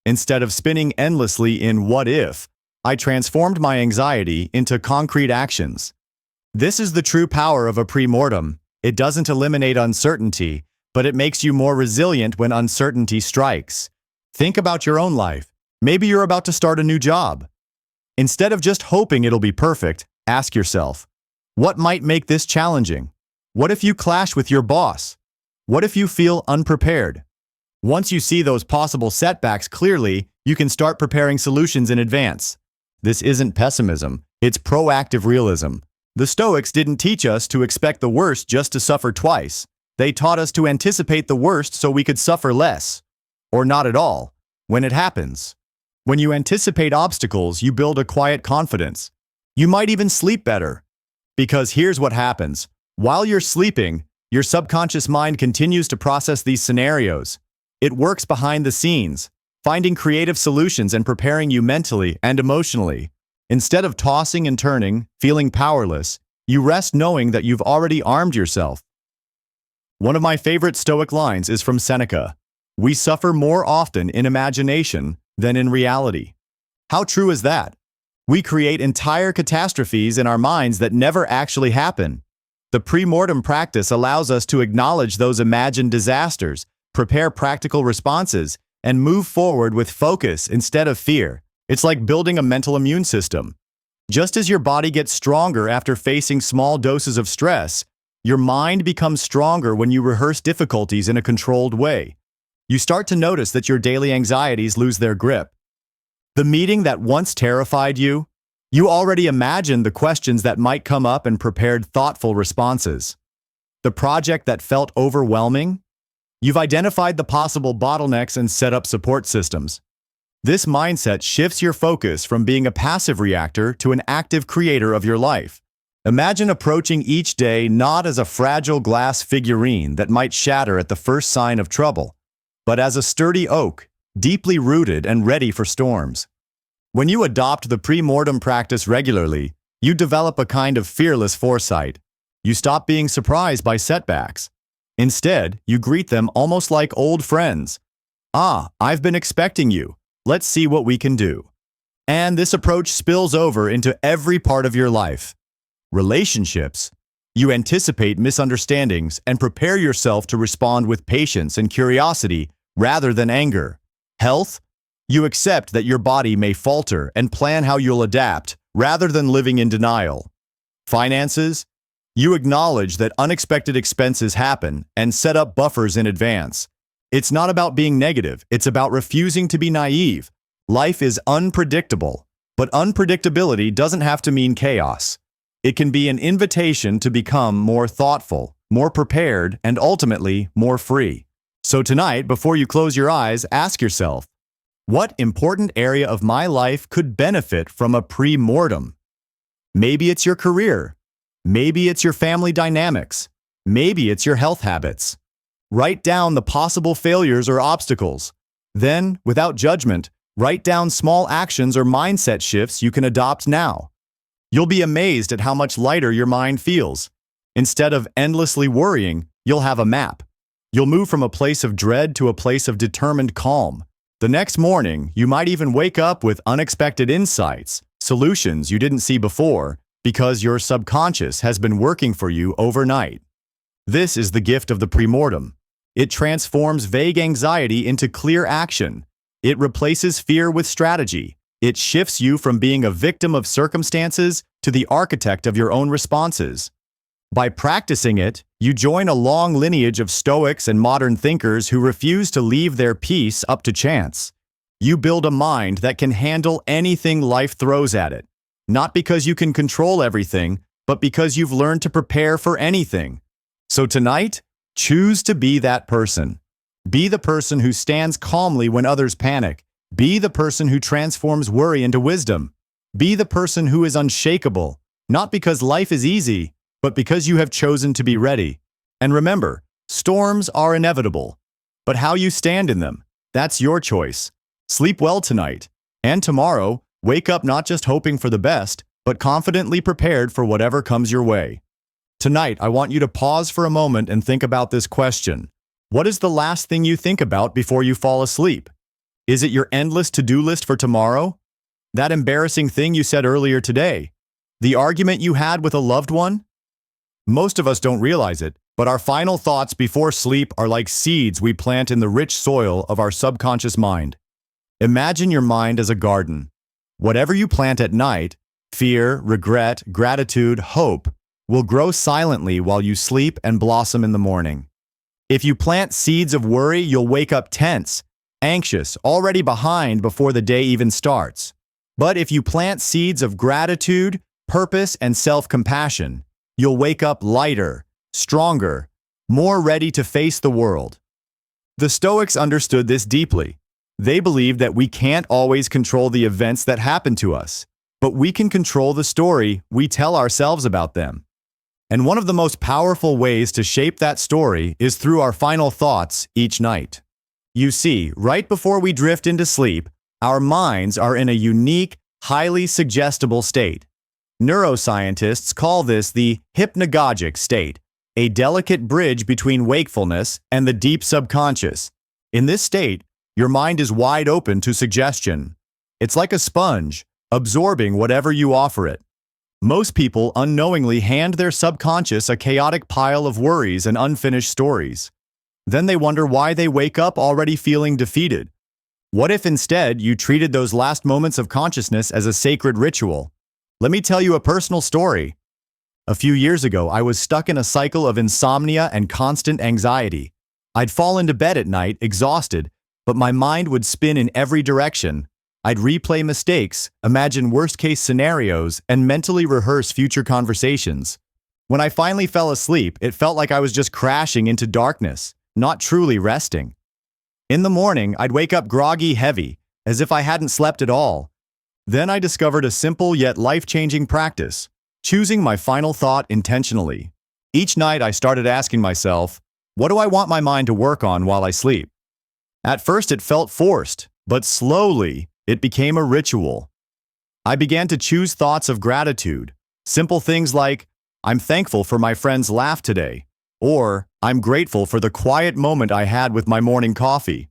Instead of spinning endlessly in what if, I transformed my anxiety into concrete actions. This is the true power of a pre-mortem. It doesn't eliminate uncertainty, but it makes you more resilient when uncertainty strikes. Think about your own life. Maybe you're about to start a new job. Instead of just hoping it'll be perfect, ask yourself, what might make this challenging? What if you clash with your boss? What if you feel unprepared? Once you see those possible setbacks clearly, you can start preparing solutions in advance. This isn't pessimism, it's proactive realism. The Stoics didn't teach us to expect the worst just to suffer twice. They taught us to anticipate the worst so we could suffer less. Or not at all, when it happens. When you anticipate obstacles, you build a quiet confidence. You might even sleep better. Because here's what happens. While you're sleeping, your subconscious mind continues to process these scenarios. It works behind the scenes, finding creative solutions and preparing you mentally and emotionally. Instead of tossing and turning, feeling powerless, you rest knowing that you've already armed yourself. One of my favorite Stoic lines is from Seneca. We suffer more often in imagination than in reality. How true is that? We create entire catastrophes in our minds that never actually happen. The pre-mortem practice allows us to acknowledge those imagined disasters, prepare practical responses, and move forward with focus instead of fear. It's like building a mental immune system. Just as your body gets stronger after facing small doses of stress, your mind becomes stronger when you rehearse difficulties in a controlled way. You start to notice that your daily anxieties lose their grip. The meeting that once terrified you, you already imagined the questions that might come up and prepared thoughtful responses. The project that felt overwhelming, you've identified the possible bottlenecks and set up support systems. This mindset shifts your focus from being a passive reactor to an active creator of your life. Imagine approaching each day not as a fragile glass figurine that might shatter at the first sign of trouble, but as a sturdy oak, deeply rooted and ready for storms. When you adopt the pre-mortem practice regularly, you develop a kind of fearless foresight. You stop being surprised by setbacks. Instead, you greet them almost like old friends. Ah, I've been expecting you. Let's see what we can do. And this approach spills over into every part of your life. Relationships. You anticipate misunderstandings and prepare yourself to respond with patience and curiosity rather than anger. Health. You accept that your body may falter and plan how you'll adapt rather than living in denial. Finances. You acknowledge that unexpected expenses happen and set up buffers in advance. It's not about being negative, it's about refusing to be naive. Life is unpredictable, but unpredictability doesn't have to mean chaos. It can be an invitation to become more thoughtful, more prepared, and ultimately more free. So tonight, before you close your eyes, ask yourself, what important area of my life could benefit from a pre-mortem? Maybe it's your career. Maybe it's your family dynamics. Maybe it's your health habits. Write down the possible failures or obstacles. Then, without judgment, write down small actions or mindset shifts you can adopt now. You'll be amazed at how much lighter your mind feels. Instead of endlessly worrying, you'll have a map. You'll move from a place of dread to a place of determined calm. The next morning, you might even wake up with unexpected insights, solutions you didn't see before, because your subconscious has been working for you overnight. This is the gift of the premortem. It transforms vague anxiety into clear action. It replaces fear with strategy. It shifts you from being a victim of circumstances to the architect of your own responses. By practicing it, you join a long lineage of Stoics and modern thinkers who refuse to leave their peace up to chance. You build a mind that can handle anything life throws at it. Not because you can control everything, but because you've learned to prepare for anything. So tonight, choose to be that person. Be the person who stands calmly when others panic. Be the person who transforms worry into wisdom. Be the person who is unshakable, not because life is easy, but because you have chosen to be ready. And remember, storms are inevitable, but how you stand in them, that's your choice. Sleep well tonight, and tomorrow, wake up not just hoping for the best, but confidently prepared for whatever comes your way. Tonight, I want you to pause for a moment and think about this question. What is the last thing you think about before you fall asleep? Is it your endless to-do list for tomorrow? That embarrassing thing you said earlier today? The argument you had with a loved one? Most of us don't realize it, but our final thoughts before sleep are like seeds we plant in the rich soil of our subconscious mind. Imagine your mind as a garden. Whatever you plant at night, fear, regret, gratitude, hope, will grow silently while you sleep and blossom in the morning. If you plant seeds of worry, you'll wake up tense, anxious, already behind before the day even starts. But if you plant seeds of gratitude, purpose, and self-compassion, you'll wake up lighter, stronger, more ready to face the world. The Stoics understood this deeply. They believed that we can't always control the events that happen to us, but we can control the story we tell ourselves about them. And one of the most powerful ways to shape that story is through our final thoughts each night. You see, right before we drift into sleep, our minds are in a unique, highly suggestible state. Neuroscientists call this the hypnagogic state, a delicate bridge between wakefulness and the deep subconscious. In this state, your mind is wide open to suggestion. It's like a sponge, absorbing whatever you offer it. Most people unknowingly hand their subconscious a chaotic pile of worries and unfinished stories. Then they wonder why they wake up already feeling defeated. What if instead you treated those last moments of consciousness as a sacred ritual? Let me tell you a personal story. A few years ago, I was stuck in a cycle of insomnia and constant anxiety. I'd fall into bed at night, exhausted, but my mind would spin in every direction. I'd replay mistakes, imagine worst-case scenarios, and mentally rehearse future conversations. When I finally fell asleep, it felt like I was just crashing into darkness, not truly resting. In the morning, I'd wake up groggy, heavy, as if I hadn't slept at all. Then I discovered a simple yet life-changing practice, choosing my final thought intentionally. Each night I started asking myself, what do I want my mind to work on while I sleep? At first it felt forced, but slowly it became a ritual. I began to choose thoughts of gratitude, simple things like, I'm thankful for my friend's laugh today, or I'm grateful for the quiet moment I had with my morning coffee.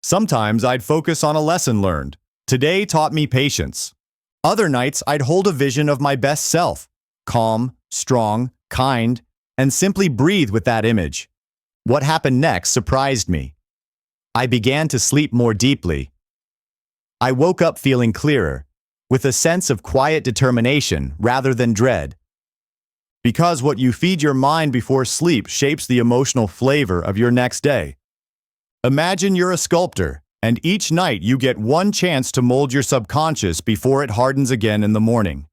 Sometimes I'd focus on a lesson learned. Today taught me patience. Other nights I'd hold a vision of my best self, calm, strong, kind, and simply breathe with that image. What happened next surprised me. I began to sleep more deeply. I woke up feeling clearer, with a sense of quiet determination rather than dread. Because what you feed your mind before sleep shapes the emotional flavor of your next day. Imagine you're a sculptor, and each night you get one chance to mold your subconscious before it hardens again in the morning.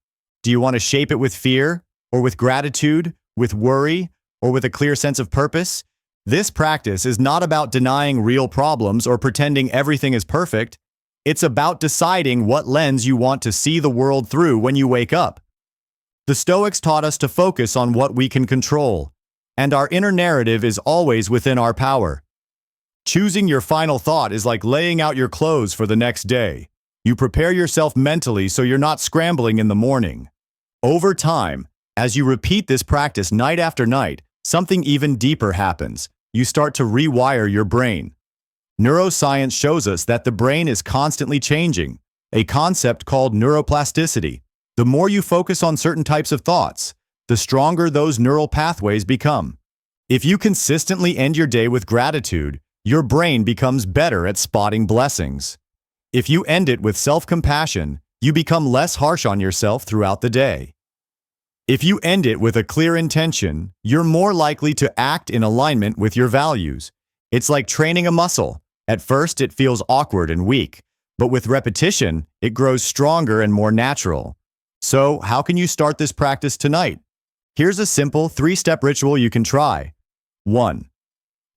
Do you want to shape it with fear, or with gratitude, with worry, or with a clear sense of purpose? This practice is not about denying real problems or pretending everything is perfect. It's about deciding what lens you want to see the world through when you wake up. The Stoics taught us to focus on what we can control, and our inner narrative is always within our power. Choosing your final thought is like laying out your clothes for the next day. You prepare yourself mentally so you're not scrambling in the morning. Over time, as you repeat this practice night after night, something even deeper happens. You start to rewire your brain. Neuroscience shows us that the brain is constantly changing, a concept called neuroplasticity. The more you focus on certain types of thoughts, the stronger those neural pathways become. If you consistently end your day with gratitude, your brain becomes better at spotting blessings. If you end it with self-compassion, you become less harsh on yourself throughout the day. If you end it with a clear intention, you're more likely to act in alignment with your values. It's like training a muscle. At first, it feels awkward and weak, but with repetition, it grows stronger and more natural. So, how can you start this practice tonight? Here's a simple 3-step ritual you can try. 1.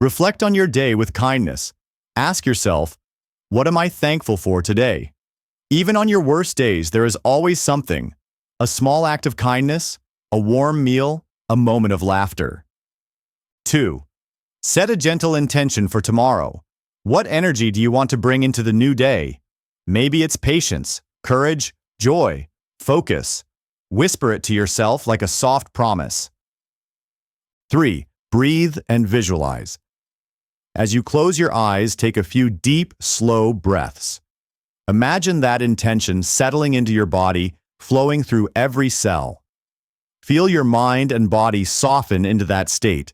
Reflect on your day with kindness. Ask yourself, what am I thankful for today? Even on your worst days, there is always something. A small act of kindness, a warm meal, a moment of laughter. 2. Set a gentle intention for tomorrow. What energy do you want to bring into the new day? Maybe it's patience, courage, joy, focus. Whisper it to yourself like a soft promise. 3. Breathe and visualize. As you close your eyes, take a few deep, slow breaths. Imagine that intention settling into your body, flowing through every cell. Feel your mind and body soften into that state.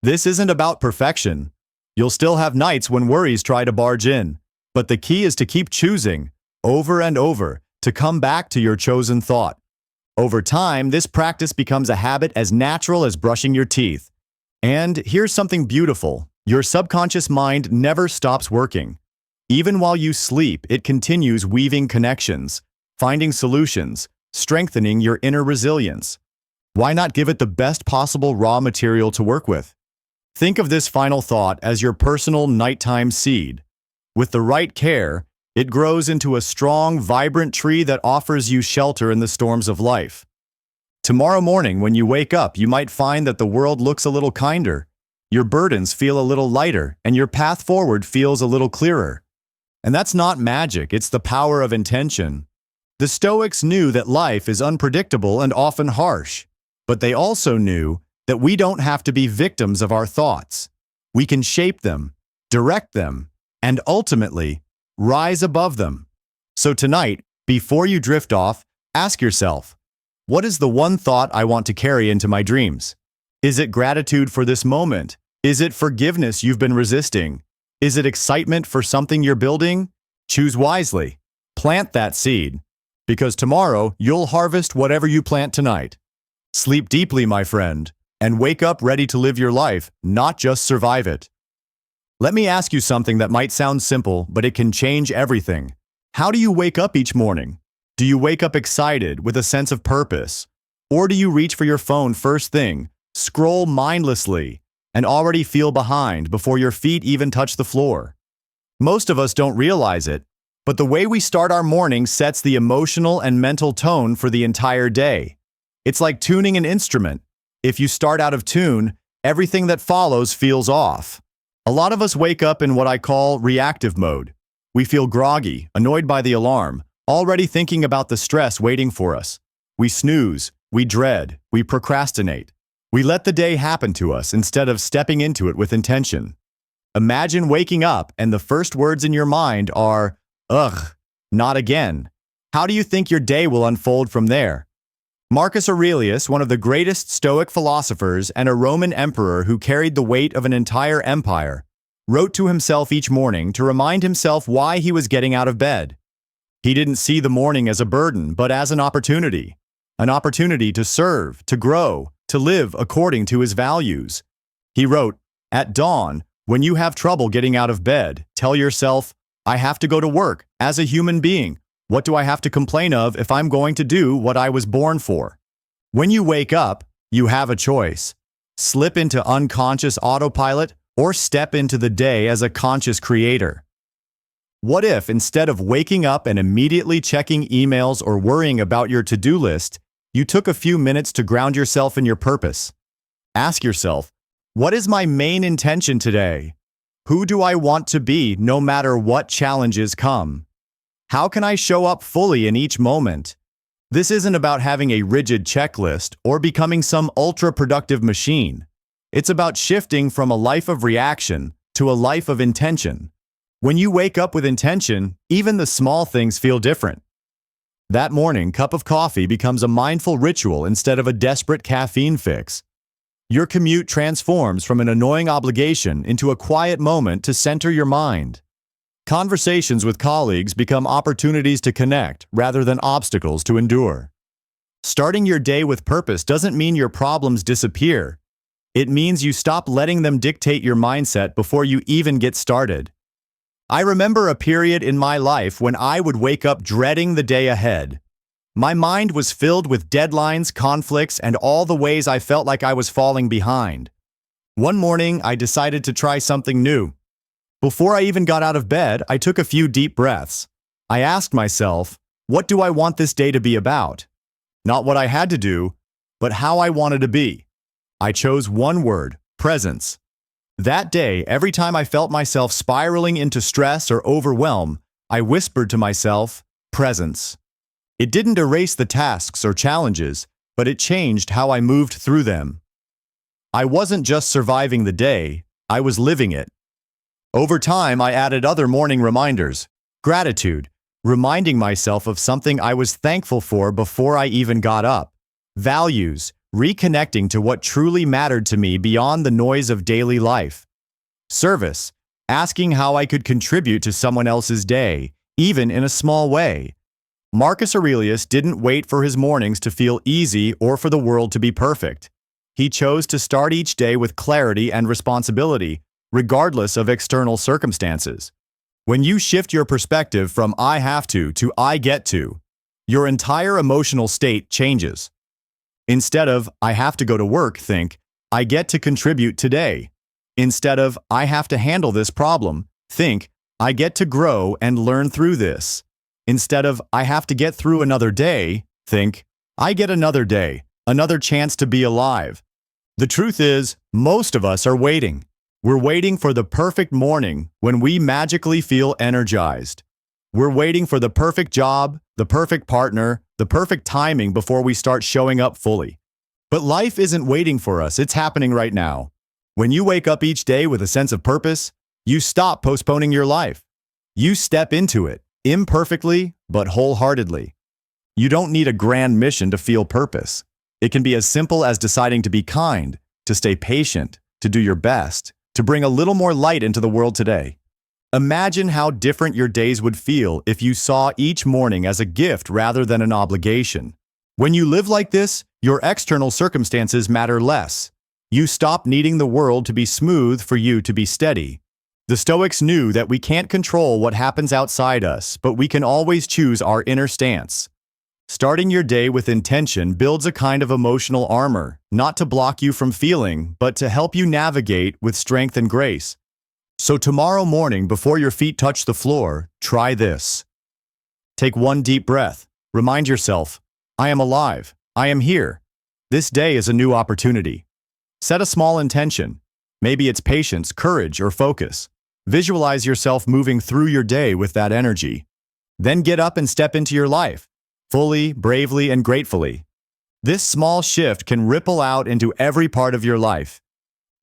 This isn't about perfection. You'll still have nights when worries try to barge in, but the key is to keep choosing, over and over, to come back to your chosen thought. Over time, this practice becomes a habit as natural as brushing your teeth. And here's something beautiful. Your subconscious mind never stops working. Even while you sleep, it continues weaving connections, finding solutions, strengthening your inner resilience. Why not give it the best possible raw material to work with? Think of this final thought as your personal nighttime seed. With the right care, it grows into a strong, vibrant tree that offers you shelter in the storms of life. Tomorrow morning, when you wake up, you might find that the world looks a little kinder. Your burdens feel a little lighter, and your path forward feels a little clearer. And that's not magic, it's the power of intention. The Stoics knew that life is unpredictable and often harsh, but they also knew that we don't have to be victims of our thoughts. We can shape them, direct them, and ultimately, rise above them. So tonight, before you drift off, ask yourself, what is the one thought I want to carry into my dreams? Is it gratitude for this moment? Is it forgiveness you've been resisting? Is it excitement for something you're building? Choose wisely. Plant that seed, because tomorrow you'll harvest whatever you plant tonight. Sleep deeply, my friend, and wake up ready to live your life, not just survive it. Let me ask you something that might sound simple, but it can change everything. How do you wake up each morning? Do you wake up excited, with a sense of purpose? Or do you reach for your phone first thing, scroll mindlessly, and already feel behind before your feet even touch the floor? Most of us don't realize it, but the way we start our morning sets the emotional and mental tone for the entire day. It's like tuning an instrument. If you start out of tune, everything that follows feels off. A lot of us wake up in what I call reactive mode. We feel groggy, annoyed by the alarm, already thinking about the stress waiting for us. We snooze, we dread, we procrastinate. We let the day happen to us instead of stepping into it with intention. Imagine waking up and the first words in your mind are, ugh, not again. How do you think your day will unfold from there? Marcus Aurelius, one of the greatest Stoic philosophers and a Roman emperor who carried the weight of an entire empire, wrote to himself each morning to remind himself why he was getting out of bed. He didn't see the morning as a burden, but as an opportunity to serve, to grow, to live according to his values. He wrote, "At dawn, when you have trouble getting out of bed, tell yourself, I have to go to work as a human being. What do I have to complain of if I'm going to do what I was born for?" When you wake up, you have a choice. Slip into unconscious autopilot or step into the day as a conscious creator. What if, instead of waking up and immediately checking emails or worrying about your to-do list, you took a few minutes to ground yourself in your purpose? Ask yourself, what is my main intention today? Who do I want to be no matter what challenges come? How can I show up fully in each moment? This isn't about having a rigid checklist or becoming some ultra-productive machine. It's about shifting from a life of reaction to a life of intention. When you wake up with intention, even the small things feel different. That morning cup of coffee becomes a mindful ritual instead of a desperate caffeine fix. Your commute transforms from an annoying obligation into a quiet moment to center your mind. Conversations with colleagues become opportunities to connect rather than obstacles to endure. Starting your day with purpose doesn't mean your problems disappear. It means you stop letting them dictate your mindset before you even get started. I remember a period in my life when I would wake up dreading the day ahead. My mind was filled with deadlines, conflicts, and all the ways I felt like I was falling behind. One morning, I decided to try something new. Before I even got out of bed, I took a few deep breaths. I asked myself, what do I want this day to be about? Not what I had to do, but how I wanted to be. I chose one word, presence. That day, every time I felt myself spiraling into stress or overwhelm, I whispered to myself, presence. It didn't erase the tasks or challenges, but it changed how I moved through them. I wasn't just surviving the day, I was living it. Over time, I added other morning reminders, gratitude, reminding myself of something I was thankful for before I even got up, values, reconnecting to what truly mattered to me beyond the noise of daily life, service, asking how I could contribute to someone else's day, even in a small way. Marcus Aurelius didn't wait for his mornings to feel easy or for the world to be perfect. He chose to start each day with clarity and responsibility, regardless of external circumstances. When you shift your perspective from I have to I get to, your entire emotional state changes. Instead of I have to go to work, think I get to contribute today. Instead of I have to handle this problem, think I get to grow and learn through this. Instead of I have to get through another day, think I get another day, another chance to be alive. The truth is, most of us are waiting. We're waiting for the perfect morning when we magically feel energized. We're waiting for the perfect job, the perfect partner, the perfect timing before we start showing up fully. But life isn't waiting for us, it's happening right now. When you wake up each day with a sense of purpose, you stop postponing your life. You step into it, imperfectly but wholeheartedly. You don't need a grand mission to feel purpose. It can be as simple as deciding to be kind, to stay patient, to do your best, to bring a little more light into the world today. Imagine how different your days would feel if you saw each morning as a gift rather than an obligation. When you live like this, your external circumstances matter less. You stop needing the world to be smooth for you to be steady. The Stoics knew that we can't control what happens outside us, but we can always choose our inner stance. Starting your day with intention builds a kind of emotional armor, not to block you from feeling, but to help you navigate with strength and grace. So tomorrow morning, before your feet touch the floor, try this. Take one deep breath. Remind yourself, I am alive. I am here. This day is a new opportunity. Set a small intention. Maybe it's patience, courage, or focus. Visualize yourself moving through your day with that energy. Then get up and step into your life, fully, bravely, and gratefully. This small shift can ripple out into every part of your life.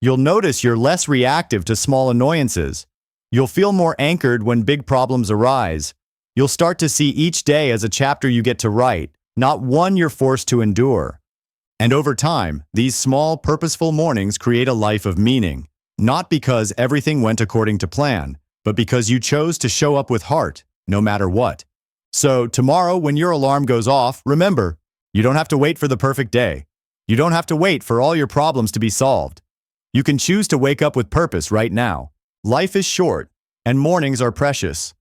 You'll notice you're less reactive to small annoyances. You'll feel more anchored when big problems arise. You'll start to see each day as a chapter you get to write, not one you're forced to endure. And over time, these small, purposeful mornings create a life of meaning, not because everything went according to plan, but because you chose to show up with heart, no matter what. So tomorrow, when your alarm goes off, remember, you don't have to wait for the perfect day. You don't have to wait for all your problems to be solved. You can choose to wake up with purpose right now. Life is short, and mornings are precious.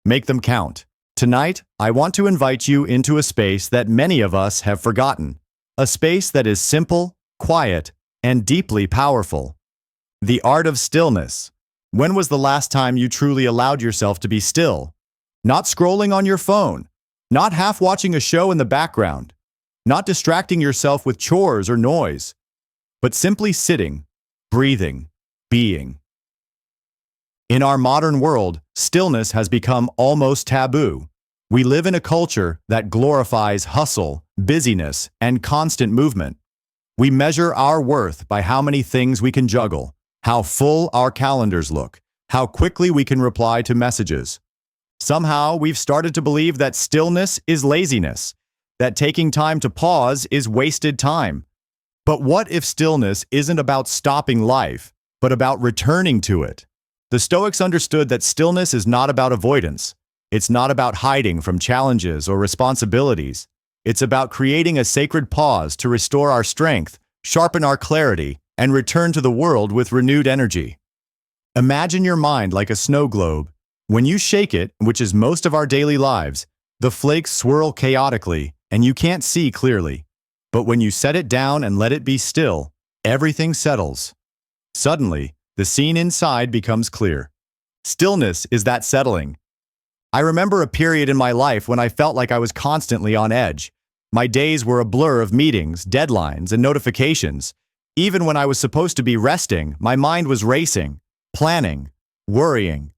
Make them count. Tonight, I want to invite you into a space that many of us have forgotten. A space that is simple, quiet, and deeply powerful. The art of stillness. When was the last time you truly allowed yourself to be still? Not scrolling on your phone, not half watching a show in the background, not distracting yourself with chores or noise, but simply sitting, breathing, being. In our modern world, stillness has become almost taboo. We live in a culture that glorifies hustle, busyness, and constant movement. We measure our worth by how many things we can juggle, how full our calendars look, how quickly we can reply to messages. Somehow, we've started to believe that stillness is laziness, that taking time to pause is wasted time. But what if stillness isn't about stopping life, but about returning to it? The Stoics understood that stillness is not about avoidance. It's not about hiding from challenges or responsibilities. It's about creating a sacred pause to restore our strength, sharpen our clarity, and return to the world with renewed energy. Imagine your mind like a snow globe. When you shake it, which is most of our daily lives, the flakes swirl chaotically and you can't see clearly. But when you set it down and let it be still, everything settles. Suddenly, the scene inside becomes clear. Stillness is that settling. I remember a period in my life when I felt like I was constantly on edge. My days were a blur of meetings, deadlines, and notifications. Even when I was supposed to be resting, my mind was racing, planning, worrying.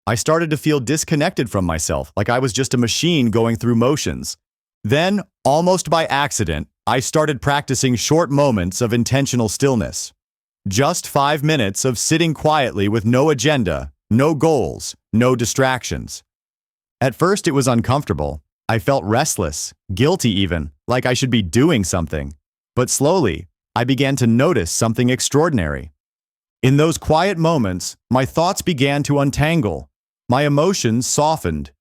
I started to feel disconnected from myself, like I was just a machine going through motions. Then, almost by accident, I started practicing short moments of intentional stillness. Just 5 minutes of sitting quietly with no agenda, no goals, no distractions. At first it was uncomfortable. I felt restless, guilty even, like I should be doing something. But slowly, I began to notice something extraordinary. In those quiet moments, my thoughts began to untangle. My emotions softened.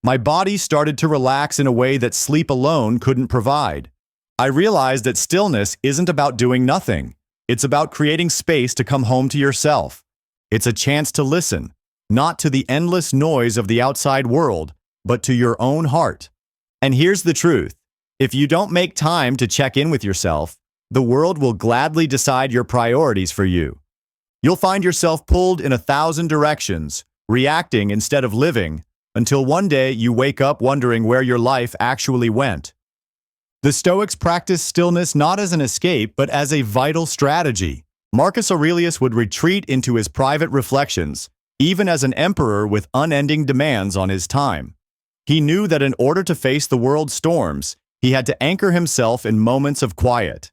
My body started to relax in a way that sleep alone couldn't provide. I realized that stillness isn't about doing nothing. It's about creating space to come home to yourself. It's a chance to listen, not to the endless noise of the outside world, but to your own heart. And here's the truth. If you don't make time to check in with yourself, the world will gladly decide your priorities for you. You'll find yourself pulled in 1,000 directions, reacting instead of living, until one day you wake up wondering where your life actually went. The Stoics practiced stillness not as an escape, but as a vital strategy. Marcus Aurelius would retreat into his private reflections, even as an emperor with unending demands on his time. He knew that in order to face the world's storms, he had to anchor himself in moments of quiet.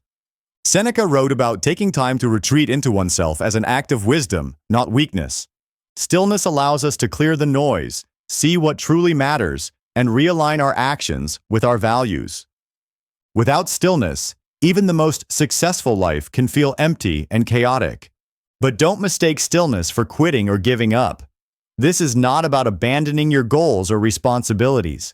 Seneca wrote about taking time to retreat into oneself as an act of wisdom, not weakness. Stillness allows us to clear the noise, see what truly matters, and realign our actions with our values. Without stillness, even the most successful life can feel empty and chaotic. But don't mistake stillness for quitting or giving up. This is not about abandoning your goals or responsibilities.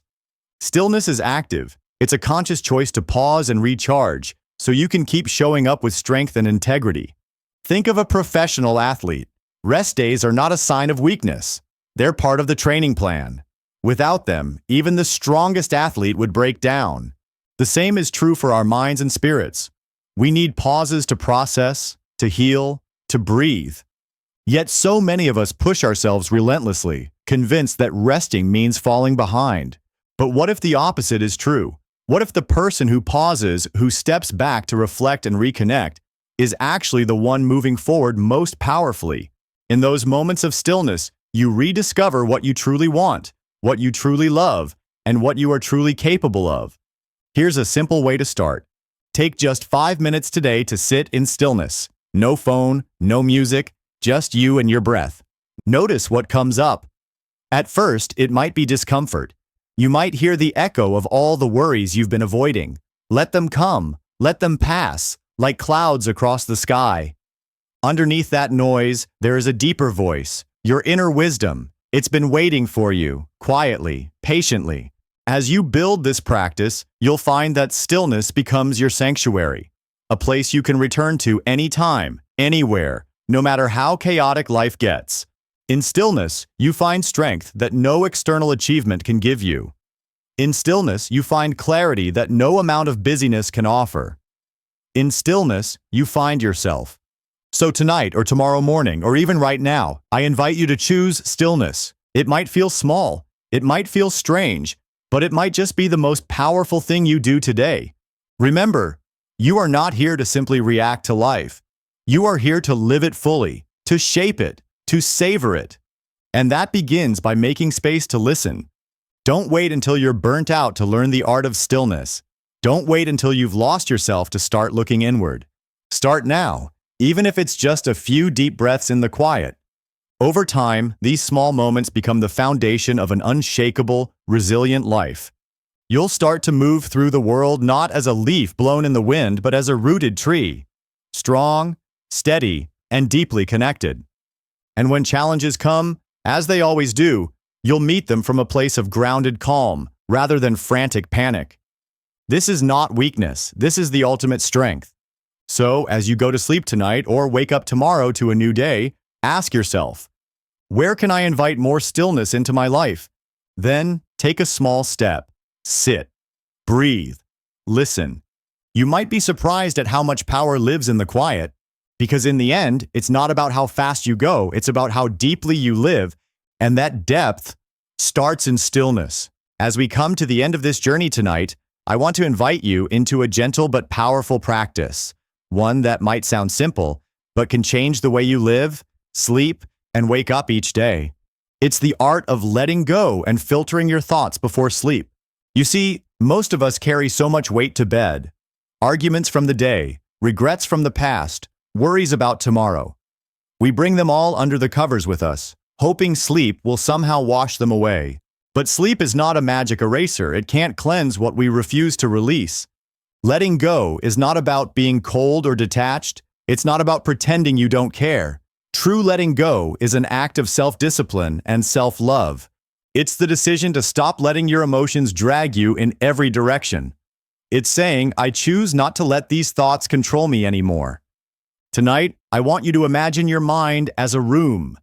Stillness is active. It's a conscious choice to pause and recharge, so you can keep showing up with strength and integrity. Think of a professional athlete. Rest days are not a sign of weakness. They're part of the training plan. Without them, even the strongest athlete would break down. The same is true for our minds and spirits. We need pauses to process, to heal, to breathe. Yet so many of us push ourselves relentlessly, convinced that resting means falling behind. But what if the opposite is true? What if the person who pauses, who steps back to reflect and reconnect, is actually the one moving forward most powerfully? In those moments of stillness, you rediscover what you truly want, what you truly love, and what you are truly capable of. Here's a simple way to start. Take just 5 minutes today to sit in stillness. No phone, no music, just you and your breath. Notice what comes up. At first, it might be discomfort. You might hear the echo of all the worries you've been avoiding. Let them come, let them pass, like clouds across the sky. Underneath that noise, there is a deeper voice, your inner wisdom. It's been waiting for you, quietly, patiently. As you build this practice, you'll find that stillness becomes your sanctuary, a place you can return to anytime, anywhere, no matter how chaotic life gets. In stillness, you find strength that no external achievement can give you. In stillness, you find clarity that no amount of busyness can offer. In stillness, you find yourself. So tonight or tomorrow morning or even right now, I invite you to choose stillness. It might feel small, it might feel strange, but it might just be the most powerful thing you do today. Remember, you are not here to simply react to life. You are here to live it fully, to shape it, to savor it. And that begins by making space to listen. Don't wait until you're burnt out to learn the art of stillness. Don't wait until you've lost yourself to start looking inward. Start now, even if it's just a few deep breaths in the quiet. Over time, these small moments become the foundation of an unshakable, resilient life. You'll start to move through the world not as a leaf blown in the wind, but as a rooted tree. Strong, steady, and deeply connected. And when challenges come, as they always do, you'll meet them from a place of grounded calm, rather than frantic panic. This is not weakness, this is the ultimate strength. So, as you go to sleep tonight or wake up tomorrow to a new day, ask yourself, where can I invite more stillness into my life? Then, take a small step. Sit. Breathe. Listen. You might be surprised at how much power lives in the quiet, because in the end, it's not about how fast you go, it's about how deeply you live, and that depth starts in stillness. As we come to the end of this journey tonight, I want to invite you into a gentle but powerful practice, one that might sound simple, but can change the way you live, sleep, and wake up each day. It's the art of letting go and filtering your thoughts before sleep. You see, most of us carry so much weight to bed. Arguments from the day, regrets from the past, worries about tomorrow. We bring them all under the covers with us, hoping sleep will somehow wash them away. But sleep is not a magic eraser. It can't cleanse what we refuse to release. Letting go is not about being cold or detached. It's not about pretending you don't care. True letting go is an act of self-discipline and self-love. It's the decision to stop letting your emotions drag you in every direction. It's saying, I choose not to let these thoughts control me anymore. Tonight, I want you to imagine your mind as a room.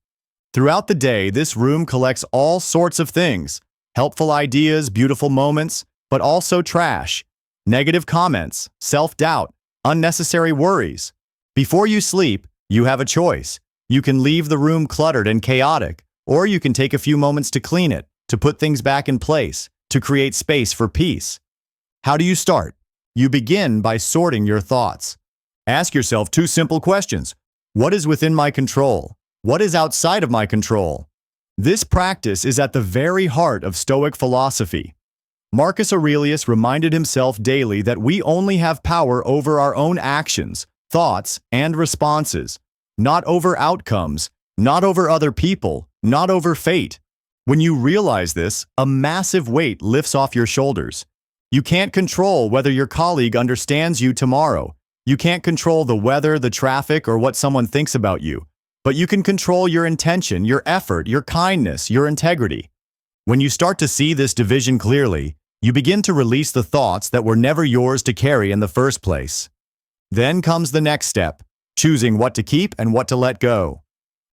Throughout the day, this room collects all sorts of things, helpful ideas, beautiful moments, but also trash, negative comments, self-doubt, unnecessary worries. Before you sleep, you have a choice. You can leave the room cluttered and chaotic, or you can take a few moments to clean it, to put things back in place, to create space for peace. How do you start? You begin by sorting your thoughts. Ask yourself two simple questions. What is within my control? What is outside of my control? This practice is at the very heart of Stoic philosophy. Marcus Aurelius reminded himself daily that we only have power over our own actions, thoughts, and responses, not over outcomes, not over other people, not over fate. When you realize this, a massive weight lifts off your shoulders. You can't control whether your colleague understands you tomorrow. You can't control the weather, the traffic, or what someone thinks about you. But you can control your intention, your effort, your kindness, your integrity. When you start to see this division clearly, you begin to release the thoughts that were never yours to carry in the first place. Then comes the next step, choosing what to keep and what to let go.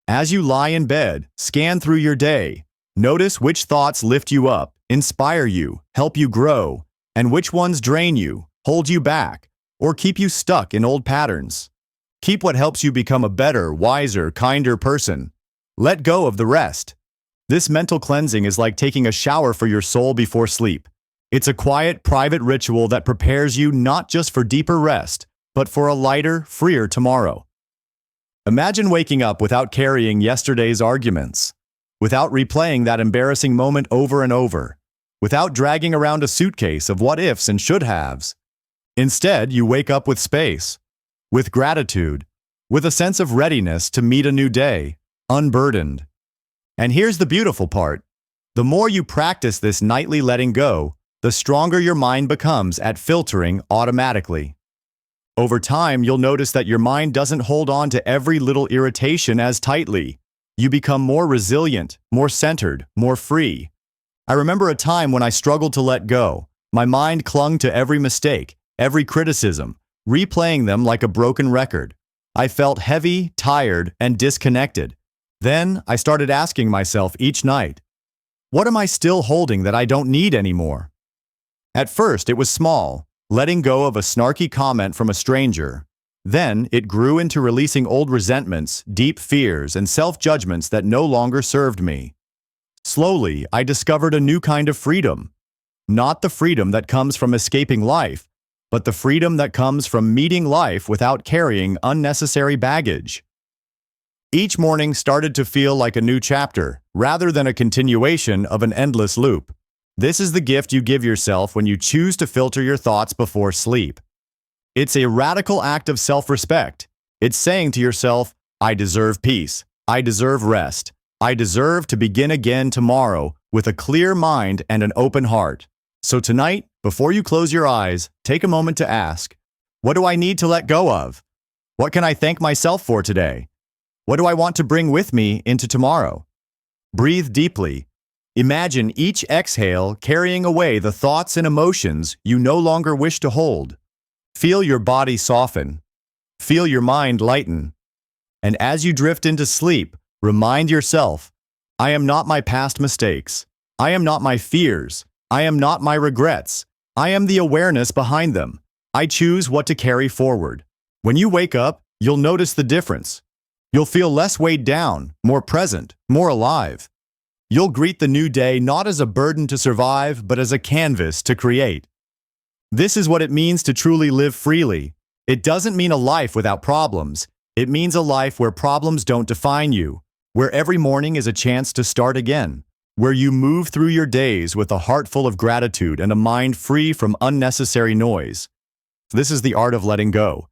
As you lie in bed, scan through your day. Notice which thoughts lift you up, inspire you, help you grow, and which ones drain you, hold you back, or keep you stuck in old patterns. Keep what helps you become a better, wiser, kinder person. Let go of the rest. This mental cleansing is like taking a shower for your soul before sleep. It's a quiet, private ritual that prepares you not just for deeper rest, but for a lighter, freer tomorrow. Imagine waking up without carrying yesterday's arguments, without replaying that embarrassing moment over and over, without dragging around a suitcase of what-ifs and should-haves. Instead, you wake up with space, with gratitude, with a sense of readiness to meet a new day, unburdened. And here's the beautiful part. The more you practice this nightly letting go, the stronger your mind becomes at filtering automatically. Over time, you'll notice that your mind doesn't hold on to every little irritation as tightly. You become more resilient, more centered, more free. I remember a time when I struggled to let go. My mind clung to every mistake, every criticism, replaying them like a broken record. I felt heavy, tired, and disconnected. Then I started asking myself each night, what am I still holding that I don't need anymore? At first, it was small, letting go of a snarky comment from a stranger. Then it grew into releasing old resentments, deep fears, and self-judgments that no longer served me. Slowly, I discovered a new kind of freedom. Not the freedom that comes from escaping life, but the freedom that comes from meeting life without carrying unnecessary baggage. Each morning started to feel like a new chapter, rather than a continuation of an endless loop. This is the gift you give yourself when you choose to filter your thoughts before sleep. It's a radical act of self-respect. It's saying to yourself, I deserve peace. I deserve rest. I deserve to begin again tomorrow with a clear mind and an open heart. So tonight, before you close your eyes, take a moment to ask, what do I need to let go of? What can I thank myself for today? What do I want to bring with me into tomorrow? Breathe deeply. Imagine each exhale carrying away the thoughts and emotions you no longer wish to hold. Feel your body soften. Feel your mind lighten. And as you drift into sleep, remind yourself, I am not my past mistakes. I am not my fears. I am not my regrets. I am the awareness behind them. I choose what to carry forward. When you wake up, you'll notice the difference. You'll feel less weighed down, more present, more alive. You'll greet the new day not as a burden to survive, but as a canvas to create. This is what it means to truly live freely. It doesn't mean a life without problems. It means a life where problems don't define you, where every morning is a chance to start again, where you move through your days with a heart full of gratitude and a mind free from unnecessary noise. This is the art of letting go.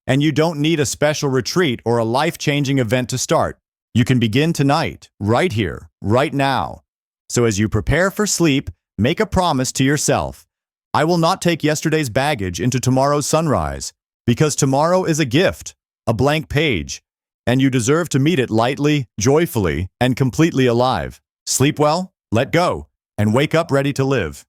And you don't need a special retreat or a life-changing event to start. You can begin tonight, right here, right now. So as you prepare for sleep, make a promise to yourself. I will not take yesterday's baggage into tomorrow's sunrise, because tomorrow is a gift, a blank page, and you deserve to meet it lightly, joyfully, and completely alive. Sleep well, let go, and wake up ready to live.